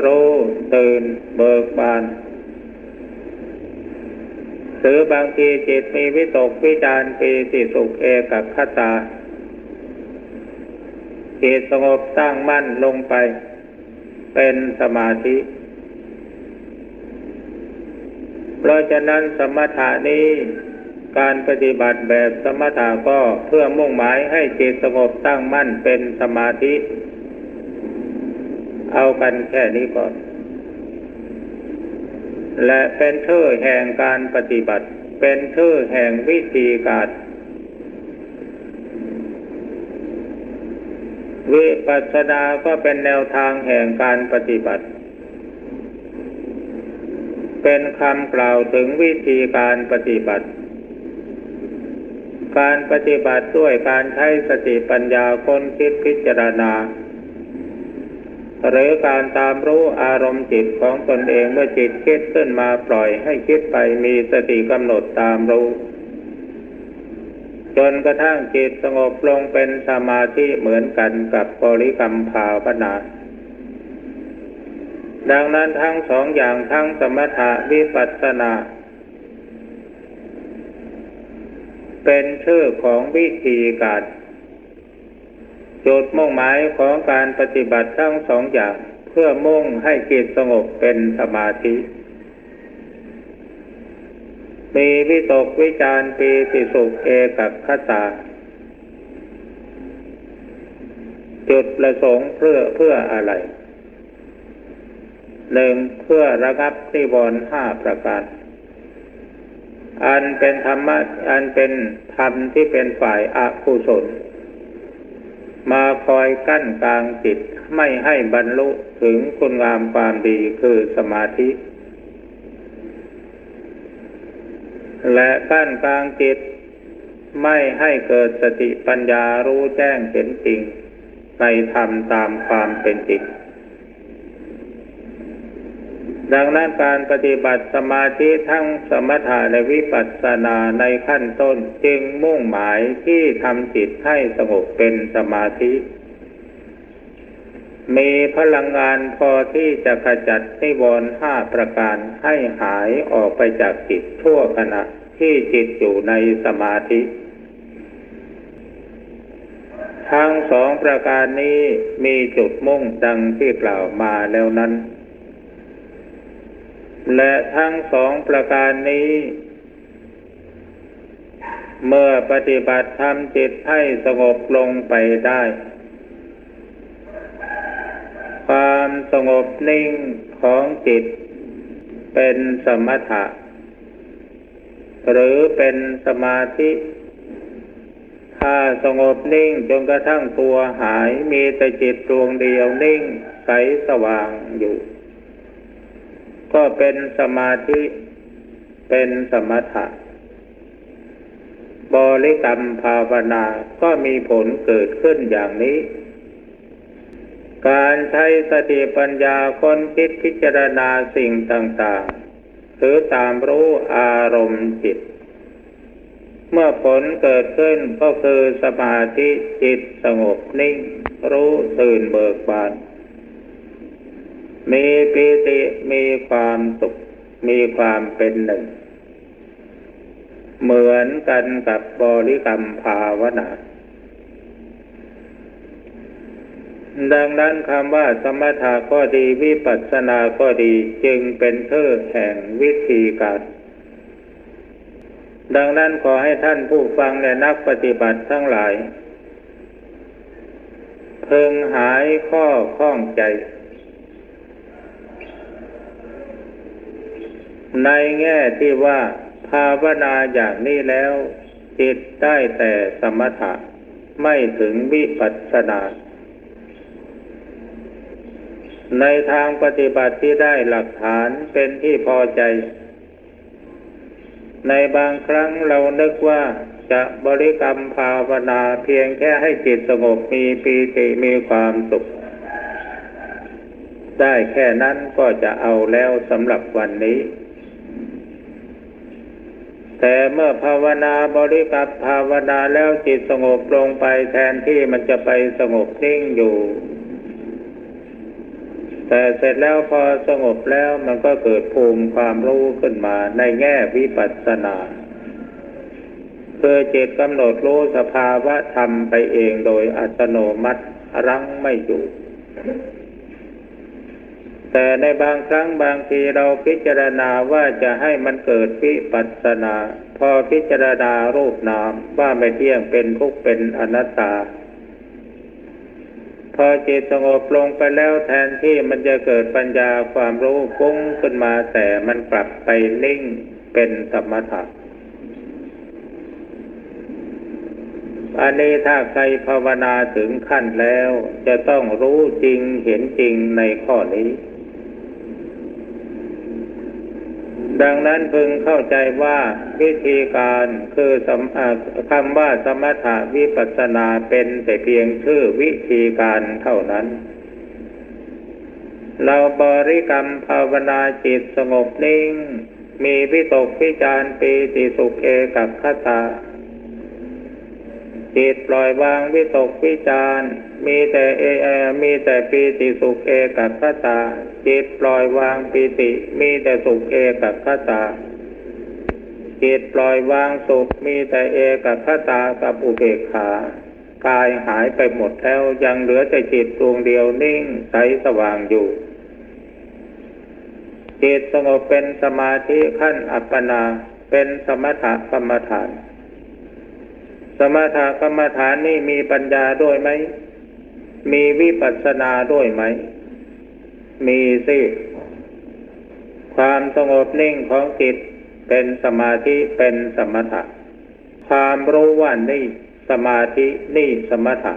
รู้ตื่นเบิกบานหรือบางทีจิตมีวิตกวิจารปีติสุขเอกัคคตาจิตสงบตั้งมั่นลงไปเป็นสมาธิเพราะฉะนั้นสมถะนี้การปฏิบัติแบบสมถะก็เพื่อมุ่งหมายให้จิตสงบตั้งมั่นเป็นสมาธิเอากันแค่นี้ก่อนและเป็นชื่อแห่งการปฏิบัติเป็นชื่อแห่งวิธีการวิปัสสนาก็เป็นแนวทางแห่งการปฏิบัติเป็นคำกล่าวถึงวิธีการปฏิบัติการปฏิบัติด้วยการใช้สติปัญญาค้นคิดพิจารณาหรือการตามรู้อารมณ์จิตของตนเองเมื่อจิตคิดขึ้นมาปล่อยให้คิดไปมีสติกำหนดตามรู้จนกระทั่งจิตสงบลงเป็นสมาธิเหมือนกันกับบริกรรมภาวนาดังนั้นทั้งสองอย่างทั้งสมถะวิปัสสนาเป็นชื่อของวิธีการจุดมุ่งหมายของการปฏิบัติทั้งสองอย่างเพื่อมุ่งให้จิตสงบเป็นสมาธิมีวิตกวิจารปีติสุขเอกัคคตาจุดประสงค์เพื่ออะไร1เพื่อระงับนิวรณ์5ประการอันเป็นธรรมที่เป็นฝ่ายอกุศล มาคอยกั้นกลางจิตไม่ให้บรรลุถึงคุณงามความดีคือสมาธิและกั้นกลางจิตไม่ให้เกิดสติปัญญารู้แจ้งเห็นจริงในธรรมตามความเป็นจริงดังนั้นการปฏิบัติสมาธิทั้งสมถะและวิปัสสนาในขั้นต้นจึงมุ่งหมายที่ทำจิตให้สงบเป็นสมาธิมีพลังงานพอที่จะขจัดนิวรณ์5ประการให้หายออกไปจากจิตชั่วขณะที่จิตอยู่ในสมาธิทั้งสองประการนี้มีจุดมุ่งดังที่กล่าวมาแล้วนั้นและทั้งสองประการนี้เมื่อปฏิบัติทำจิตให้สงบลงไปได้ความสงบนิ่งของจิตเป็นสมถะหรือเป็นสมาธิถ้าสงบนิ่งจนกระทั่งตัวหายมีแต่จิตดวงเดียวนิ่งใสสว่างอยู่ก็เป็นสมาธิเป็นสมถะบริกรรมภาวนาก็มีผลเกิดขึ้นอย่างนี้การใช้สติปัญญาค้นคิดพิจารณาสิ่งต่างๆหรือตามรู้อารมณ์จิตเมื่อผลเกิดขึ้นก็คือสมาธิจิตสงบนิ่งรู้ตื่นเบิกบานมีปิติมีความสุขมีความเป็นหนึ่งเหมือนกันกับบริกรรมภาวนาดังนั้นคำว่าสมถะก็ดีวิปัสสนาก็ดีจึงเป็นชื่อแห่งวิธีการดังนั้นขอให้ท่านผู้ฟังและนักปฏิบัติทั้งหลายพึงหายข้อข้องใจในแง่ที่ว่าภาวนาอย่างนี้แล้วจิตได้แต่สมถะไม่ถึงวิปัสสนาในทางปฏิบัติที่ได้หลักฐานเป็นที่พอใจในบางครั้งเรานึกว่าจะบริกรรมภาวนาเพียงแค่ให้จิตสงบมีปีติมีความสุขได้แค่นั้นก็จะเอาแล้วสำหรับวันนี้แต่เมื่อภาวนาบริกรรมภาวนาแล้วจิตสงบลงไปแทนที่มันจะไปสงบนิ่งอยู่แต่เสร็จแล้วพอสงบแล้วมันก็เกิดภูมิความรู้ขึ้นมาในแง่วิปัสสนาคือจิตกำหนดรู้สภาวะธรรมไปเองโดยอัตโนมัติรั้งไม่อยู่แต่ในบางครั้งบางทีเราพิจารณาว่าจะให้มันเกิดวิปัสสนาพอพิจารณารูปนามว่าไม่เที่ยงเป็นทุกข์เป็นอนัตตาพอจิตสงบลงไปแล้วแทนที่มันจะเกิดปัญญาความรู้ฟุ้งขึ้นมาแต่มันกลับไปนิ่งเป็นสมถะอันนี้ถ้าใครภาวนาถึงขั้นแล้วจะต้องรู้จริงเห็นจริงในข้อนี้ดังนั้นพึงเข้าใจว่าวิธีการคือคำว่าสมถะวิปัสสนาเป็นแต่เพียงชื่อวิธีการเท่านั้นเราบริกรรมภาวนาจิตสงบนิ่งมีวิตกวิจารปีติสุขเอกัคคตาจิตปล่อยวางวิตกวิจารมีแต่ปีติสุขเอกัคคตาจิตปล่อยวางปีติมีแต่สุขเอกัคคตาจิตปล่อยวางสุขมีแต่เอกัคคตากับอุเบกขากายหายไปหมดแล้วยังเหลือแต่จิตดวงเดียวนิ่งใสสว่างอยู่จิตสงบเป็นสมาธิขั้นอัปปนาเป็นสมถกรรมฐานสมถกรรมฐานนี่มีปัญญาด้วยไหมมีวิปัสสนาด้วยไหมมีสิความสงบนิ่งของจิตเป็นสมาธิเป็นสมถะความรู้ว่านี่สมาธินี่สมถะ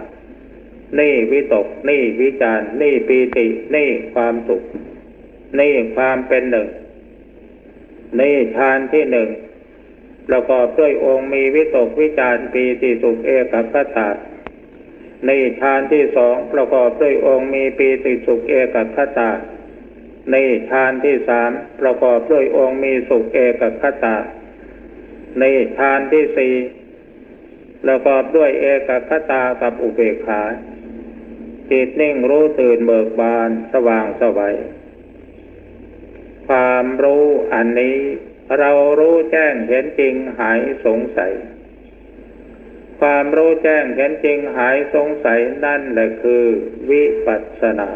นี่วิตกนี่วิจารนี่ปีตินี่ความสุขนี่ความเป็นหนึ่งนี่ฌานที่หนึ่งประกอบด้วยองค์มีวิตกวิจารปีติสุขเอกคตานี่ฌานที่สองประกอบด้วยองค์มีปีติสุขเอกคตานี่ฌานที่สามประกอบด้วยองค์มีสุขเอกคตานี่ฌานที่สี่ประกอบด้วยเอกคตากับอุเบกขาจิตนิ่งรู้ตื่นเบิกบานสว่างไสวความรู้อันนี้เรารู้แจ้งเห็นจริงหายสงสัยความรู้แจ้งเห็นจริงหายสงสัยนั่นแหละคือวิปัสสนา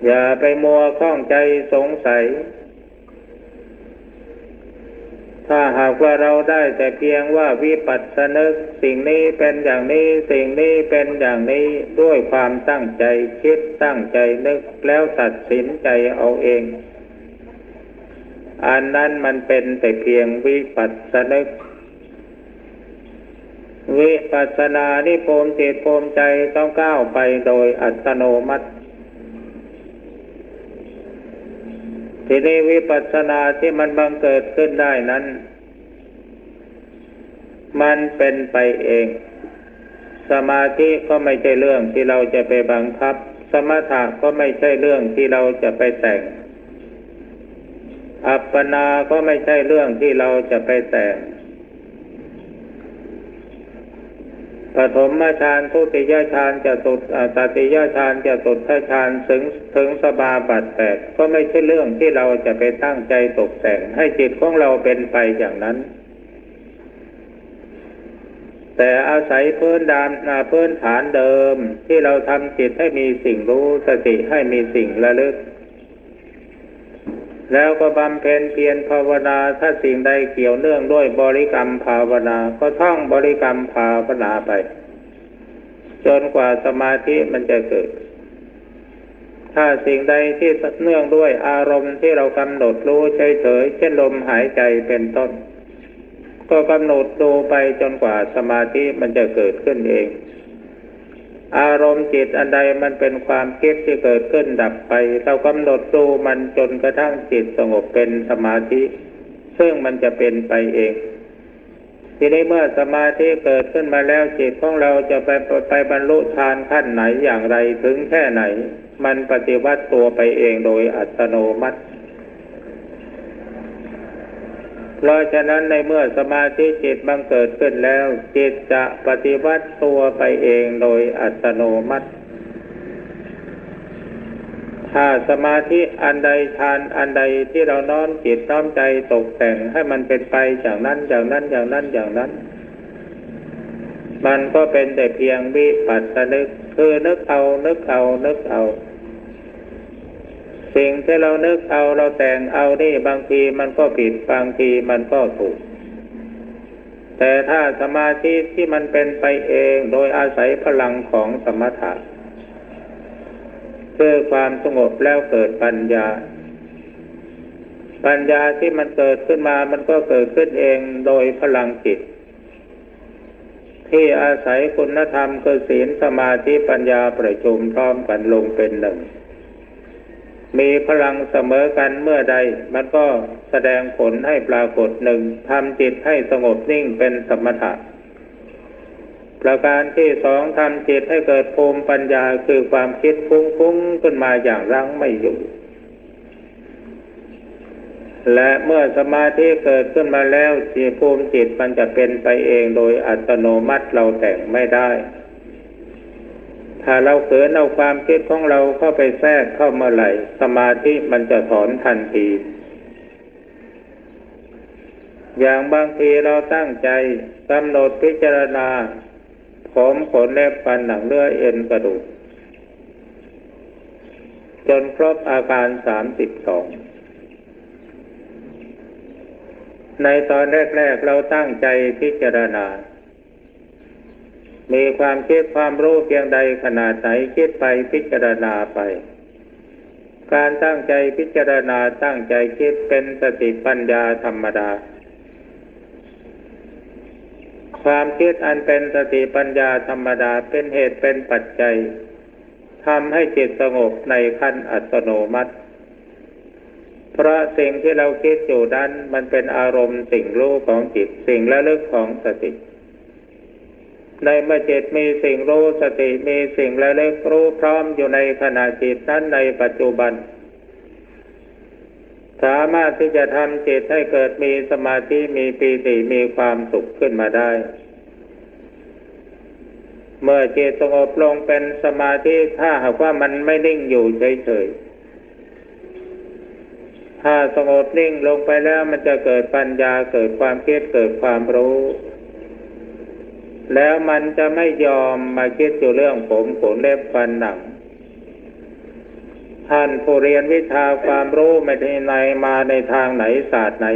อย่าไปมัวข้องใจสงสัยถ้าหากว่าเราได้แต่เพียงว่าวิปัสสนึกสิ่งนี้เป็นอย่างนี้สิ่งนี้เป็นอย่างนี้ด้วยความตั้งใจคิดตั้งใจนึกแล้วตัดสินใจเอาเองอันนั้นมันเป็นแต่เพียงวิปัสสนึกวิปัสสนานี่ภูมิจิตภูมิใจต้องก้าวไปโดยอัตโนมัติทีนี้วิปัสสนาที่มันบังเกิดขึ้นได้นั้นมันเป็นไปเองสมาธิก็ไม่ใช่เรื่องที่เราจะไปบังคับสมถะก็ไม่ใช่เรื่องที่เราจะไปแต่งอัปปนาก็ไม่ใช่เรื่องที่เราจะไปแต่งปฐมฌานทุติยฌานจตุตติยฌานจตุตฌานถึงสมาบัติ8ก็ไม่ใช่เรื่องที่เราจะไปตั้งใจตกแต่งให้จิตของเราเป็นไปอย่างนั้นแต่อาศัยพื้นฐานเดิมที่เราทำจิตให้มีสิ่งรู้สติให้มีสิ่งระลึกแล้วก็บำเพ็ญเพียรภาวนาถ้าสิ่งใดเกี่ยวเนื่องด้วยบริกรรมภาวนาก็ท่องบริกรรมภาวนาไปจนกว่าสมาธิมันจะเกิดถ้าสิ่งใดที่เนื่องด้วยอารมณ์ที่เรากำหนดรู้เฉยๆเช่นลมหายใจเป็นต้นก็กำหนดดูไปจนกว่าสมาธิมันจะเกิดขึ้นเองอารมณ์จิตอันใดมันเป็นความคิดที่เกิดขึ้นดับไปเรากำหนดดูมันจนกระทั่งจิตสงบเป็นสมาธิซึ่งมันจะเป็นไปเองทีนี้เมื่อสมาธิเกิดขึ้นมาแล้วจิตของเราจะไปบรรลุฌานขั้นไหนอย่างไรถึงแค่ไหนมันปฏิวัติตัวไปเองโดยอัตโนมัติเพราะฉะนั้นในเมื่อสมาธิจิตบังเกิดขึ้นแล้วจิตจะปฏิวัติตัวไปเองโดยอัตโนมัติถ้าสมาธิอันใดฌานอันใดที่เราน้อมจิตน้อมใจตกแต่งให้มันเป็นไปอย่างนั้นอย่างนั้นอย่างนั้นอย่างนั้นมันก็เป็นแต่เพียงวิปัสสนึกคือนึกเอาสิ่งที่เรานึกเอาเราแต่งเอานี่บางทีมันก็ผิดบางทีมันก็ถูกแต่ถ้าสมาธิที่มันเป็นไปเองโดยอาศัยพลังของสมถะคือความสงบแล้วเกิดปัญญาที่มันเกิดขึ้นมามันก็เกิดขึ้นเองโดยพลังจิตที่อาศัยคุณธรรมคือศีลสมาธิปัญญาประชุมพร้อมกันลงเป็นหนึ่งมีพลังเสมอกันเมื่อใดมันก็แสดงผลให้ปรากฏหนึ่งทำจิตให้สงบนิ่งเป็นสมถะประการที่สองทำจิตให้เกิดภูมิปัญญาคือความคิดฟุ้งขึ้นมาอย่างรั้งไม่อยู่และเมื่อสมาธิเกิดขึ้นมาแล้วภูมิจิตมันจะเป็นไปเองโดยอัตโนมัติเราแต่งไม่ได้ถ้าเราเขินเอาความคิดของเราเข้าไปแทรกเข้าเมื่อไหร่สมาธิมันจะถอนทันทีอย่างบางทีเราตั้งใจกำหนดพิจารณาผมขนเล็บฟันหนังเนื้อเอ็นกระดูกจนครบอาการ32ในตอนแรกๆเราตั้งใจพิจารณามีความคิดความรู้เพียงใดขนาดไหนคิดไปพิจารณาไปการตั้งใจพิจารณาตั้งใจคิดเป็นสติปัญญาธรรมดาค ความคิดอันเป็นสติปัญญาธรรมดาเป็นเหตุเป็นปัจจัยทำให้จิตสงบในขั้นอัตโนมัติเพราะสิ่งที่เราคิดอยู่นั้นมันเป็นอารมณ์สิ่งรู้ของจิตสิ่งระลึกของสติในเมื่อจิตมีสิ่งรู้สติมีสิ่งระลึกรู้พร้อมอยู่ในขณะจิตนั้นในปัจจุบันสามารถที่จะทำจิตให้เกิดมีสมาธิมีปีติมีความสุขขึ้นมาได้เมื่อจิตสงบลงเป็นสมาธิถ้าหากว่ามันไม่นิ่งอยู่เฉยๆถ้าสงบนิ่งลงไปแล้วมันจะเกิดปัญญาเกิดความคิดเกิดความรู้แล้วมันจะไม่ยอมมาคิดอยู่เรื่องผมขนเล็บฟันหนังท่านผู้เรียนวิชาความรู้ไม่ได้ในมาในทางไหนศาสตร์ไหน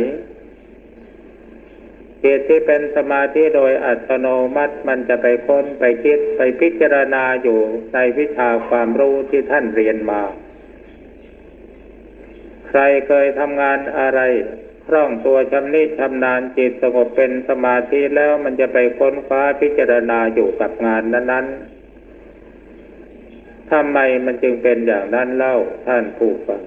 จิตที่เป็นสมาธิโดยอัตโนมัติมันจะไปค้นไปคิดไปพิจารณาอยู่ในวิชาความรู้ที่ท่านเรียนมาใครเคยทำงานอะไรคล่องตัวชำนิชำนาญจิตสงบเป็นสมาธิแล้วมันจะไปค้นคว้าพิจารณาอยู่กับงานนั้นๆทำไมมันจึงเป็นอย่างนั้นเล่าท่านผู้ฟัง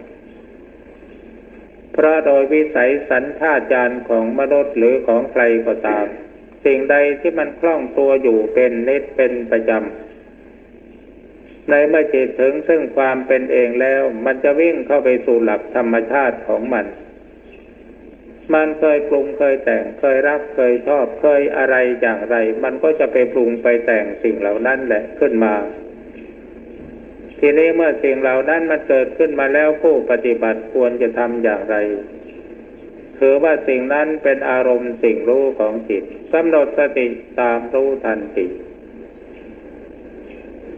เพราะโดยวิสัยสัญชาตญาณของมนุษย์หรือของใครก็ตามสิ่งใดที่มันคล่องตัวอยู่เป็นนิจเป็นประจำในเมื่อจิตถึงซึ่งความเป็นเองแล้วมันจะวิ่งเข้าไปสู่หลักธรรมชาติของมันเคยปรุงเคยแต่งเคยรักเคยชอบเคยอะไรอย่างไรมันก็จะไปปรุงไปแต่งสิ่งเหล่านั้นแหละขึ้นมาทีนี้เมื่อสิ่งเหล่านั้นมันเกิดขึ้นมาแล้วผู้ปฏิบัติควรจะทำอย่างไรถือว่าสิ่งนั้นเป็นอารมณ์สิ่งรู้ของจิตกำหนดสติตามรู้ทันที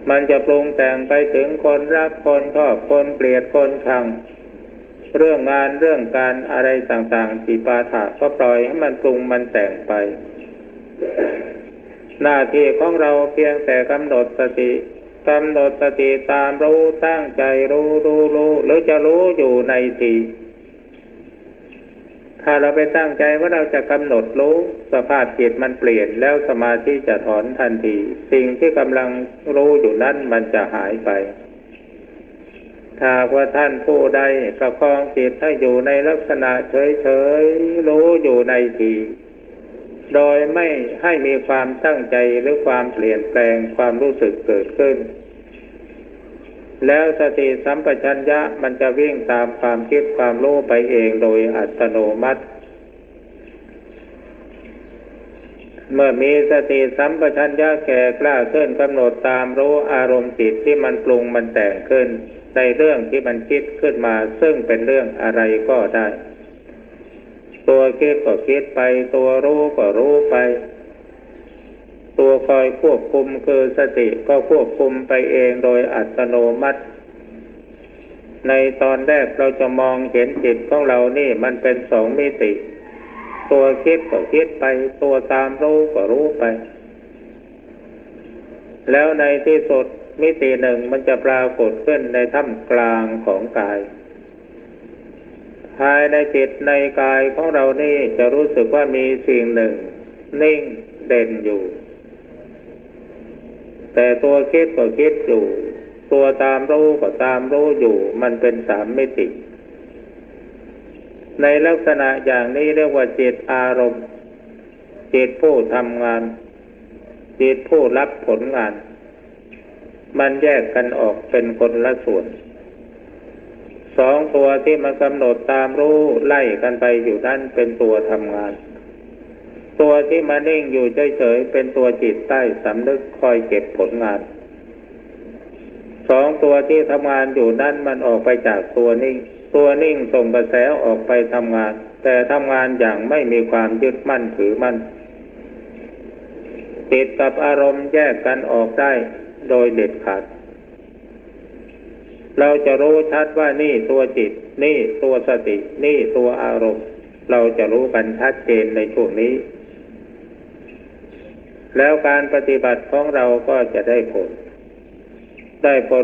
มันจะปรุงแต่งไปถึงคนรักคนชอบคนเกลียดคนชังเรื่องงานเรื่องการอะไรต่างๆที่ปาฐะก็ปล่อยให้มันปรุงมันแต่งไปหน้าที่ของเราเพียงแต่กำหนดสติตามรู้ตั้งใจรู้หรือจะรู้อยู่ในทีถ้าเราไปตั้งใจว่าเราจะกำหนดรู้สภาพจิตมันเปลี่ยนแล้วสมาธิจะถอนทันทีสิ่งที่กำลังรู้อยู่นั้นมันจะหายไปถ้าว่าท่านผู้ใดประคองจิตให้อยู่ในลักษณะเฉยๆรู้อยู่ในทีโดยไม่ให้มีความตั้งใจหรือความเปลี่ยนแปลงความรู้สึกเกิดขึ้นแล้วสติสัมปชัญญะมันจะวิ่งตามความคิดความรู้ไปเองโดยอัตโนมัติเมื่อมีสติสัมปชัญญะแก่กล้าขึ้นกำหนดตามรู้อารมณ์จิตที่มันปรุงมันแต่งขึ้นในเรื่องที่มันคิดขึ้นมาซึ่งเป็นเรื่องอะไรก็ได้ตัวคิดก็คิดไปตัวรู้ก็รู้ไปตัวคอยควบคุมคือสติก็ควบคุมไปเองโดยอัตโนมัติในตอนแรกเราจะมองเห็นจิตของเรานี่มันเป็นสองมิติตัวคิดก็คิดไปตัวตามรู้ก็รู้ไปแล้วในที่สุดมิติหนึ่งมันจะปรากฏขึ้นในท่ามกลางของกายภายในจิตในกายของเรานี่จะรู้สึกว่ามีสิ่งหนึ่งนิ่งเด่นอยู่แต่ตัวคิดก็คิดอยู่ตัวตามรู้ก็ตามรู้อยู่มันเป็นสามมิติในลักษณะอย่างนี้เรียกว่าจิตอารมณ์จิตผู้ทำงานจิตผู้รับผลงานมันแยกกันออกเป็นคนละส่วนสองตัวที่มันกำหนดตามรู้ไล่กันไปอยู่นั่นเป็นตัวทำงานตัวที่มานิ่งอยู่เฉยๆเป็นตัวจิตใต้สำนึกคอยเก็บผลงานสองตัวที่ทำงานอยู่นั่นมันออกไปจากตัวนิ่งส่งกระแสออกไปทำงานแต่ทำงานอย่างไม่มีความยึดมั่นถือมั่นจิตกับอารมณ์แยกกันออกได้โดยเด็ดขาดเราจะรู้ชัดว่านี่ตัวจิตนี่ตัวสตินี่ตัวอารมณ์เราจะรู้กันชัดเจนในช่วงนี้แล้วการปฏิบัติของเราก็จะได้ผ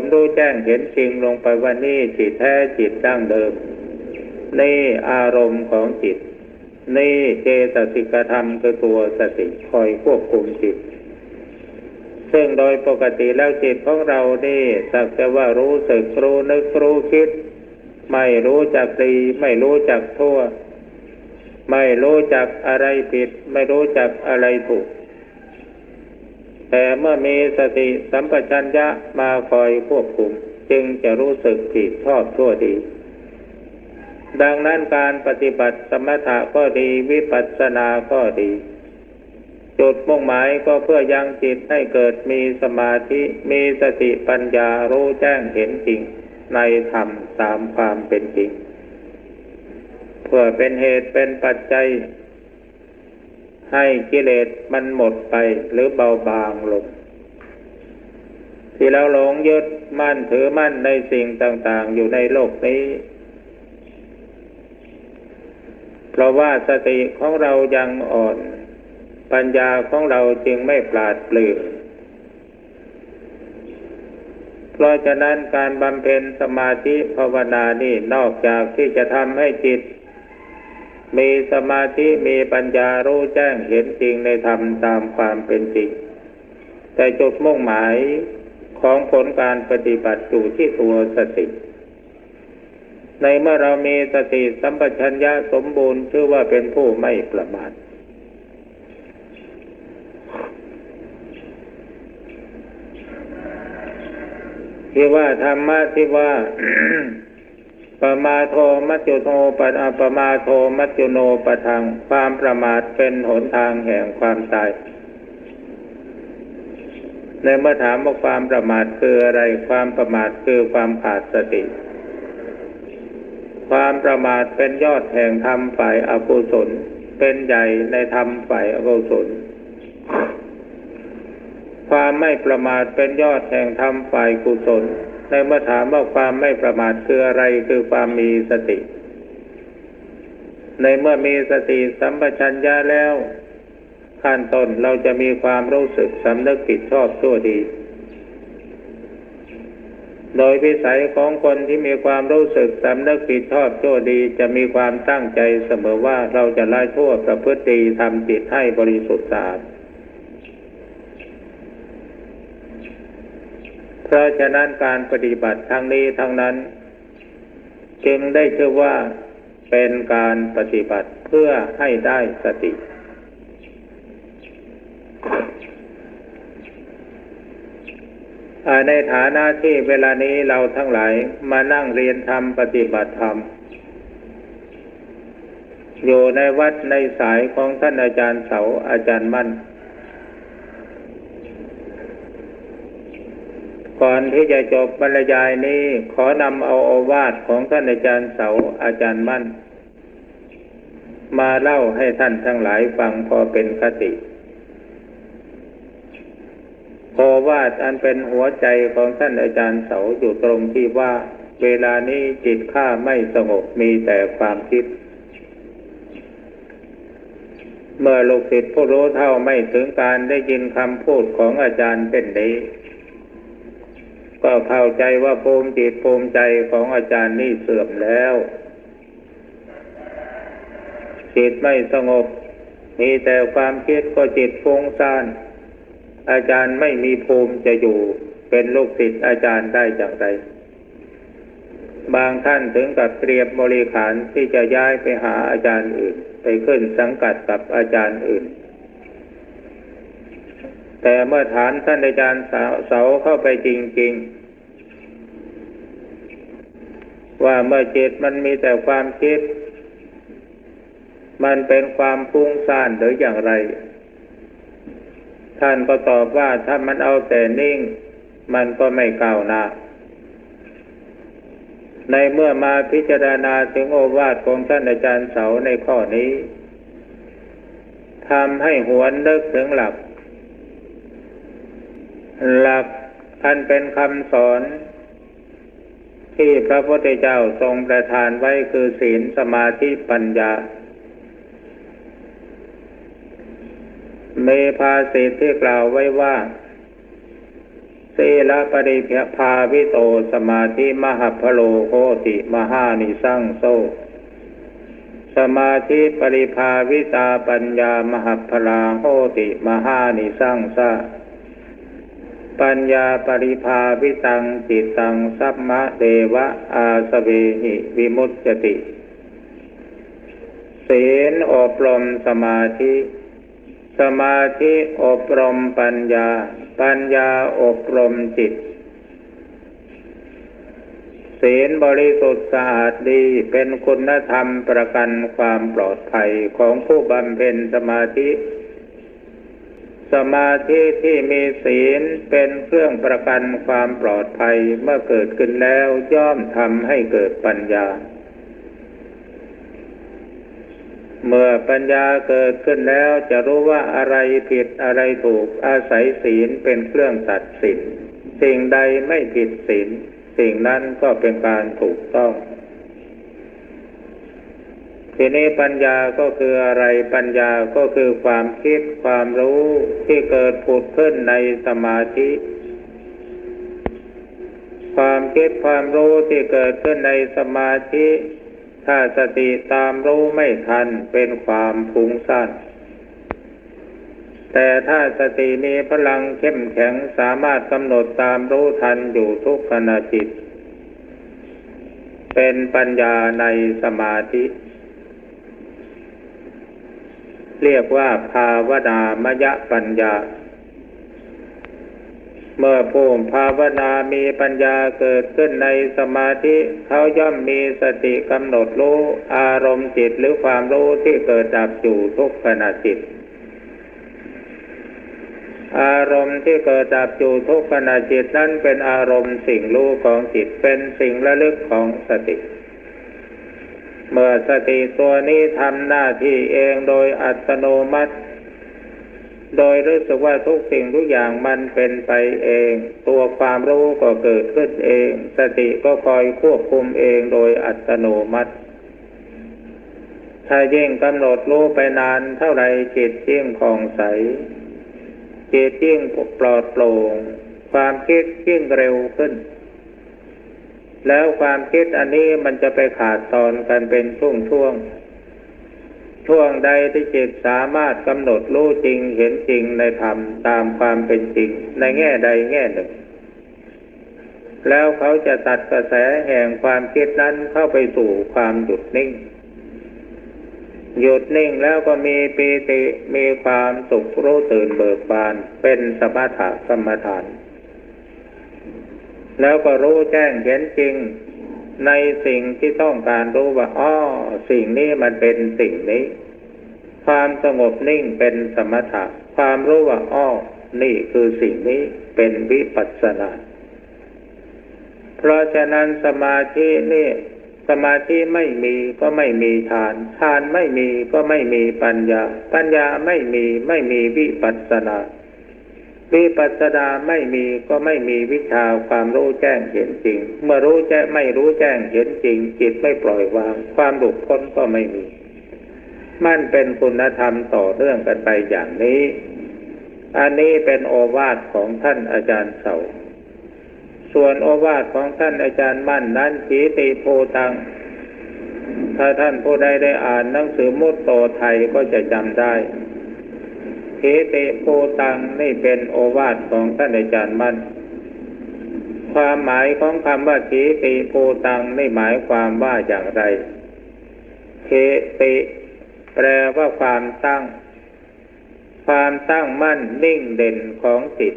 ลรู้แจ้งเห็นจริงลงไปว่านี่จิตแท้จิตดั้งเดิมนี่อารมณ์ของจิต นี่เจตสิกธรรมคือตัวสติคอยควบคุมจิตซึ่งโดยปกติแล้วจิตของเรานี่สักแต่ว่ารู้สึกรู้นึกรู้คิดไม่รู้จักดีไม่รู้จักชั่วไม่รู้จักอะไรผิดไม่รู้จักอะไรถูกแต่เมื่อมีสติสัมปชัญญะมาคอยควบคุมจึงจะรู้สึกผิดชอบชั่วดีดังนั้นการปฏิบัติสมถะก็ดีวิปัสสนาก็ดีจุดมุ่งหมายก็เพื่อยังจิตให้เกิดมีสมาธิมีสติปัญญารู้แจ้งเห็นจริงในธรรมตามความเป็นจริงเพื่อเป็นเหตุเป็นปัจจัยให้กิเลสมันหมดไปหรือเบาบางลงที่เราหลงยึดมั่นถือมั่นในสิ่งต่างๆอยู่ในโลกนี้เพราะว่าสติของเรายังอ่อนปัญญาของเราจึงไม่ปราดเปรื่องเพราะฉะนั้นการบำเพ็ญสมาธิภาวนานี่นอกจากที่จะทำให้จิตมีสมาธิมีปัญญารู้แจ้งเห็นจริงในธรรมตามความเป็นจริงแต่จุดมุ่งหมายของผลการปฏิบัติอยู่ที่ตัวสติในเมื่อเรามีสติสัมปชัญญะสมบูรณ์ชื่อว่าเป็นผู้ไม่ประมาทที่ว่าธรรมะที่ว่า ปมาโทมัจจุโนปัฏปมาโทมัจจุโนปะทังความประมาทเป็นหนทางแห่งความตายในเมื่อถามว่าความประมาทคืออะไรความประมาทคือความขาดสติความประมาทเป็นยอดแห่งธรรมฝ่ายอกุศลเป็นใหญ่ในธรรมฝ่ายอกุศลความไม่ประมาทเป็นยอดแห่งธรรมฝ่ายกุศลในเมื่อถามว่าความไม่ประมาทคืออะไรคือความมีสติในเมื่อมีสติสัมปชัญญะแล้วขั้นต้นเราจะมีความรู้สึกสำนึกผิดชอบชั่วดีโดยวิสัยของคนที่มีความรู้สึกสำนึกผิดชอบชั่วดีจะมีความตั้งใจเสมอว่าเราจะละชั่วประพฤติดีทำจิตให้บริสุทธิ์สะอาดเพราะฉะนั้นการปฏิบัติทั้งนี้ทั้งนั้นจึงได้ชื่อว่าเป็นการปฏิบัติเพื่อให้ได้สติในฐานะที่เวลานี้เราทั้งหลายมานั่งเรียนธรรมปฏิบัติธรรมอยู่ในวัดในสายของท่านอาจารย์เสาอาจารย์มั่นก่อนที่จะจบบรรยายนี้ขอนำเอาโอวาทของท่านอาจารย์เสาอาจารย์มั่นมาเล่าให้ท่านทั้งหลายฟังพอเป็นคติโอวาทอันเป็นหัวใจของท่านอาจารย์เสาอยู่ตรงที่ว่าเวลานี้จิตข้าไม่สงบมีแต่ความคิดเมื่อลูกศิษย์ผู้รู้เท่าไม่ถึงการได้ยินคำพูดของอาจารย์เป็นนี้ก็เข้าใจว่าภูมิจิตภูมิใจของอาจารย์นี่เสื่อมแล้วจิตไม่สงบมีแต่ความคิดก็จิตฟุ้งซ่านอาจารย์ไม่มีภูมิจะอยู่เป็นลูกศิษย์อาจารย์ได้อย่างไรบางท่านถึงกับเตรียมบริขารที่จะย้ายไปหาอาจารย์อื่นไปขึ้นสังกัดกับอาจารย์อื่นแต่เมื่อถามท่านอาจารย์เสาเข้าไปจริงๆว่าเมื่อจิตมันมีแต่ความคิดมันเป็นความฟุ้งซ่านหรืออย่างไรท่านก็ตอบว่าถ้ามันเอาแต่นิ่งมันก็ไม่ก้าวหน้าในเมื่อมาพิจารณาถึงโอวาทของท่านอาจารย์เสาในข้อนี้ทำให้หวนนึกถึงหลักอันเป็นคำสอนที่พระพุทธเจ้าทรงประทานไว้คือศีลสมาธิปัญญามีภาษิตที่กล่าวไว้ว่าศีลปริภาวิโตสมาธิมหัพพโลโหติมหานิสังโส สมาธิปริภาวิตาปัญญามหัพพลาโหติมหานิสังสะปัญญาปริภาวิตังจิตตังสัมมะเดวะอาสเวหิวิมุตติศีลอบรมสมาธิสมาธิอบรมปัญญาปัญญาอบรมจิตศีลบริสุทธิ์สะอาดดีเป็นคุณธรรมประกันความปลอดภัยของผู้บำเพ็ญสมาธิสมาธิที่มีศีลเป็นเครื่องประกันความปลอดภัยเมื่อเกิดขึ้นแล้วย่อมทำให้เกิดปัญญาเมื่อปัญญาเกิดขึ้นแล้วจะรู้ว่าอะไรผิดอะไรถูกอาศัยศีลเป็นเครื่องตัดสินสิ่งใดไม่ผิดศีลสิ่งนั้นก็เป็นการถูกต้องทีนี้ปัญญาก็คืออะไรปัญญาก็คือความคิดความรู้ที่เกิดผุดขึ้นในสมาธิความคิดความรู้ที่เกิดขึ้นในสมาธิถ้าสติตามรู้ไม่ทันเป็นความฟุ้งซ่านแต่ถ้าสติมีพลังเข้มแข็งสามารถกำหนดตามรู้ทันอยู่ทุกขณะจิตเป็นปัญญาในสมาธิเรียกว่าภาวนามยปัญญาเมื่อผู้ภาวนามีปัญญาเกิดขึ้นในสมาธิเขาย่อมมีสติกำหนดรู้อารมณ์จิตหรือความรู้ที่เกิดดับอยู่ทุกขณะจิตอารมณ์ที่เกิดดับอยู่ทุกขณะจิตนั้นเป็นอารมณ์สิ่งรู้ของจิตเป็นสิ่งระลึกของสติเมื่อสติตัวนี้ทำหน้าที่เองโดยอัตโนมัติโดยรู้สึกว่าทุกสิ่งทุกอย่างมันเป็นไปเองตัวความรู้ก็เกิดขึ้นเองสติก็คอยควบคุมเองโดยอัตโนมัติถ้ายิ่งกำหนดรู้ไปนานเท่าไรจิตยิ่งผ่องใสจิตยิ่งปลอดโปร่งความคิดยิ่งเร็วขึ้นแล้วความคิดอันนี้มันจะไปขาดตอนกันเป็นช่วงใดที่จิตสามารถกำหนดรู้จริงเห็นจริงในธรรมตามความเป็นจริงในแง่ใดแง่หนึ่งแล้วเขาจะตัดกระแสแห่งความคิดนั้นเข้าไปสู่ความหยุดนิ่งแล้วก็มีปีติมีความสุขรู้ตื่นเบิกบานเป็นสมถะกรรมฐานแล้วก็รู้แจ้งเห็นจริงในสิ่งที่ต้องการรู้ว่าสิ่งนี้มันเป็นสิ่งนี้ความสงบนิ่งเป็นสมถะความรู้ว่านี่คือสิ่งนี้เป็นวิปัสสนาเพราะฉะนั้นสมาธิไม่มีก็ไม่มีฌานไม่มีก็ไม่มีปัญญาไม่มีวิปัสสนาวิปัสสนาไม่มีก็ไม่มีวิชาความรู้แจ้งเห็นจริงเมื่อไม่รู้แจ้งเห็นจริงจิตไม่ปล่อยวางความหลุดพ้นก็ไม่มีมันเป็นคุณธรรมต่อเนื่องกันไปอย่างนี้อันนี้เป็นโอวาทของท่านอาจารย์เสาส่วนโอวาทของท่านอาจารย์มั่นนั้นขีติโพตังถ้าท่านผู้ใดได้อ่านหนังสือมุตโตไทยก็จะจำได้ขีติโพตังนี่เป็นโอวาทของท่านอาจารย์มั่นความหมายของคำว่าขีติโพตังนี่หมายความว่าอย่างไรขีติแปลว่าความตั้งมั่นนิ่งเด่นของจิต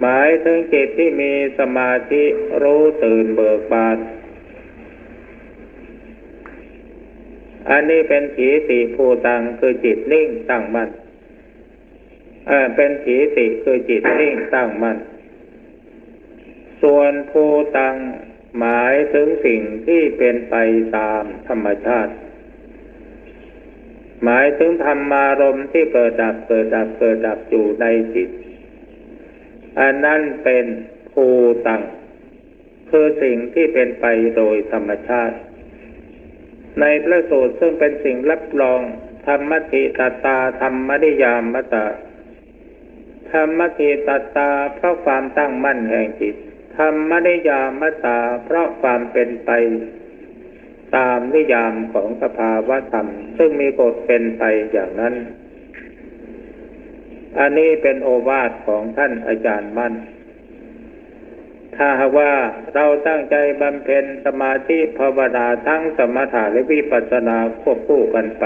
หมายถึงจิตที่มีสมาธิรู้ตื่นเบิกบานอันนี้เป็นขีติภูตังคือจิตนิ่งตั้งมั่นเป็นขีติคือจิตนิ่งตั้งมั่นส่วนภูตังหมายถึงสิ่งที่เป็นไปตามธรรมชาติหมายถึงธรรมารมณ์ที่เกิดดับอยู่ในจิตอันนั้นเป็นภูตังคือสิ่งที่เป็นไปโดยธรรมชาติในพระสูตรซึ่งเป็นสิ่งรับรองธรรมติตตาธรรมนิยามตาธรรมติตตาเพราะความตั้งมั่นแห่งจิตธรรมนิยามตาเพราะความเป็นไป ตามนิยามของสภาวะธรรมซึ่งมีกฎเป็นไปอย่างนั้นอันนี้เป็นโอวาทของท่านอาจารย์มั่นถ้าหากว่าเราตั้งใจบำเพ็ญสมาธิภาวนาทั้งสมถะและวิปัสสนาควบคู่กันไป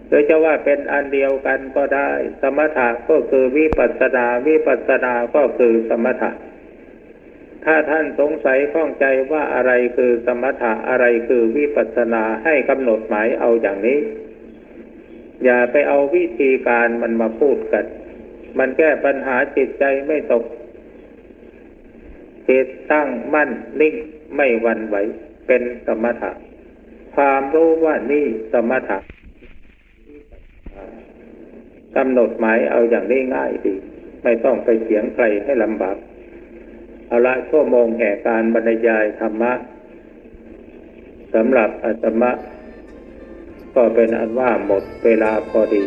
โดยจะว่าเป็นอันเดียวกันก็ได้สมถะก็คือวิปัสสนาวิปัสสนาก็คือสมถะถ้าท่านสงสัยข้องใจว่าอะไรคือสมถะอะไรคือวิปัสสนาให้กำหนดหมายเอาอย่างนี้อย่าไปเอาวิธีการมันมาพูดกันมันแก้ปัญหาจิตใจไม่ตกจิตตั้งมั่นนิ่งไม่หวั่นไหวเป็นสมถะความรู้ว่านี่สมถะกำหนดหมายเอาอย่างนี้ง่ายดีไม่ต้องไปเถียงใครให้ลำบากเอาละชั่วโมงแห่งการบรรยายธรรมะสำหรับอาตมาก็เป็นอันว่าหมดเวลาพอดี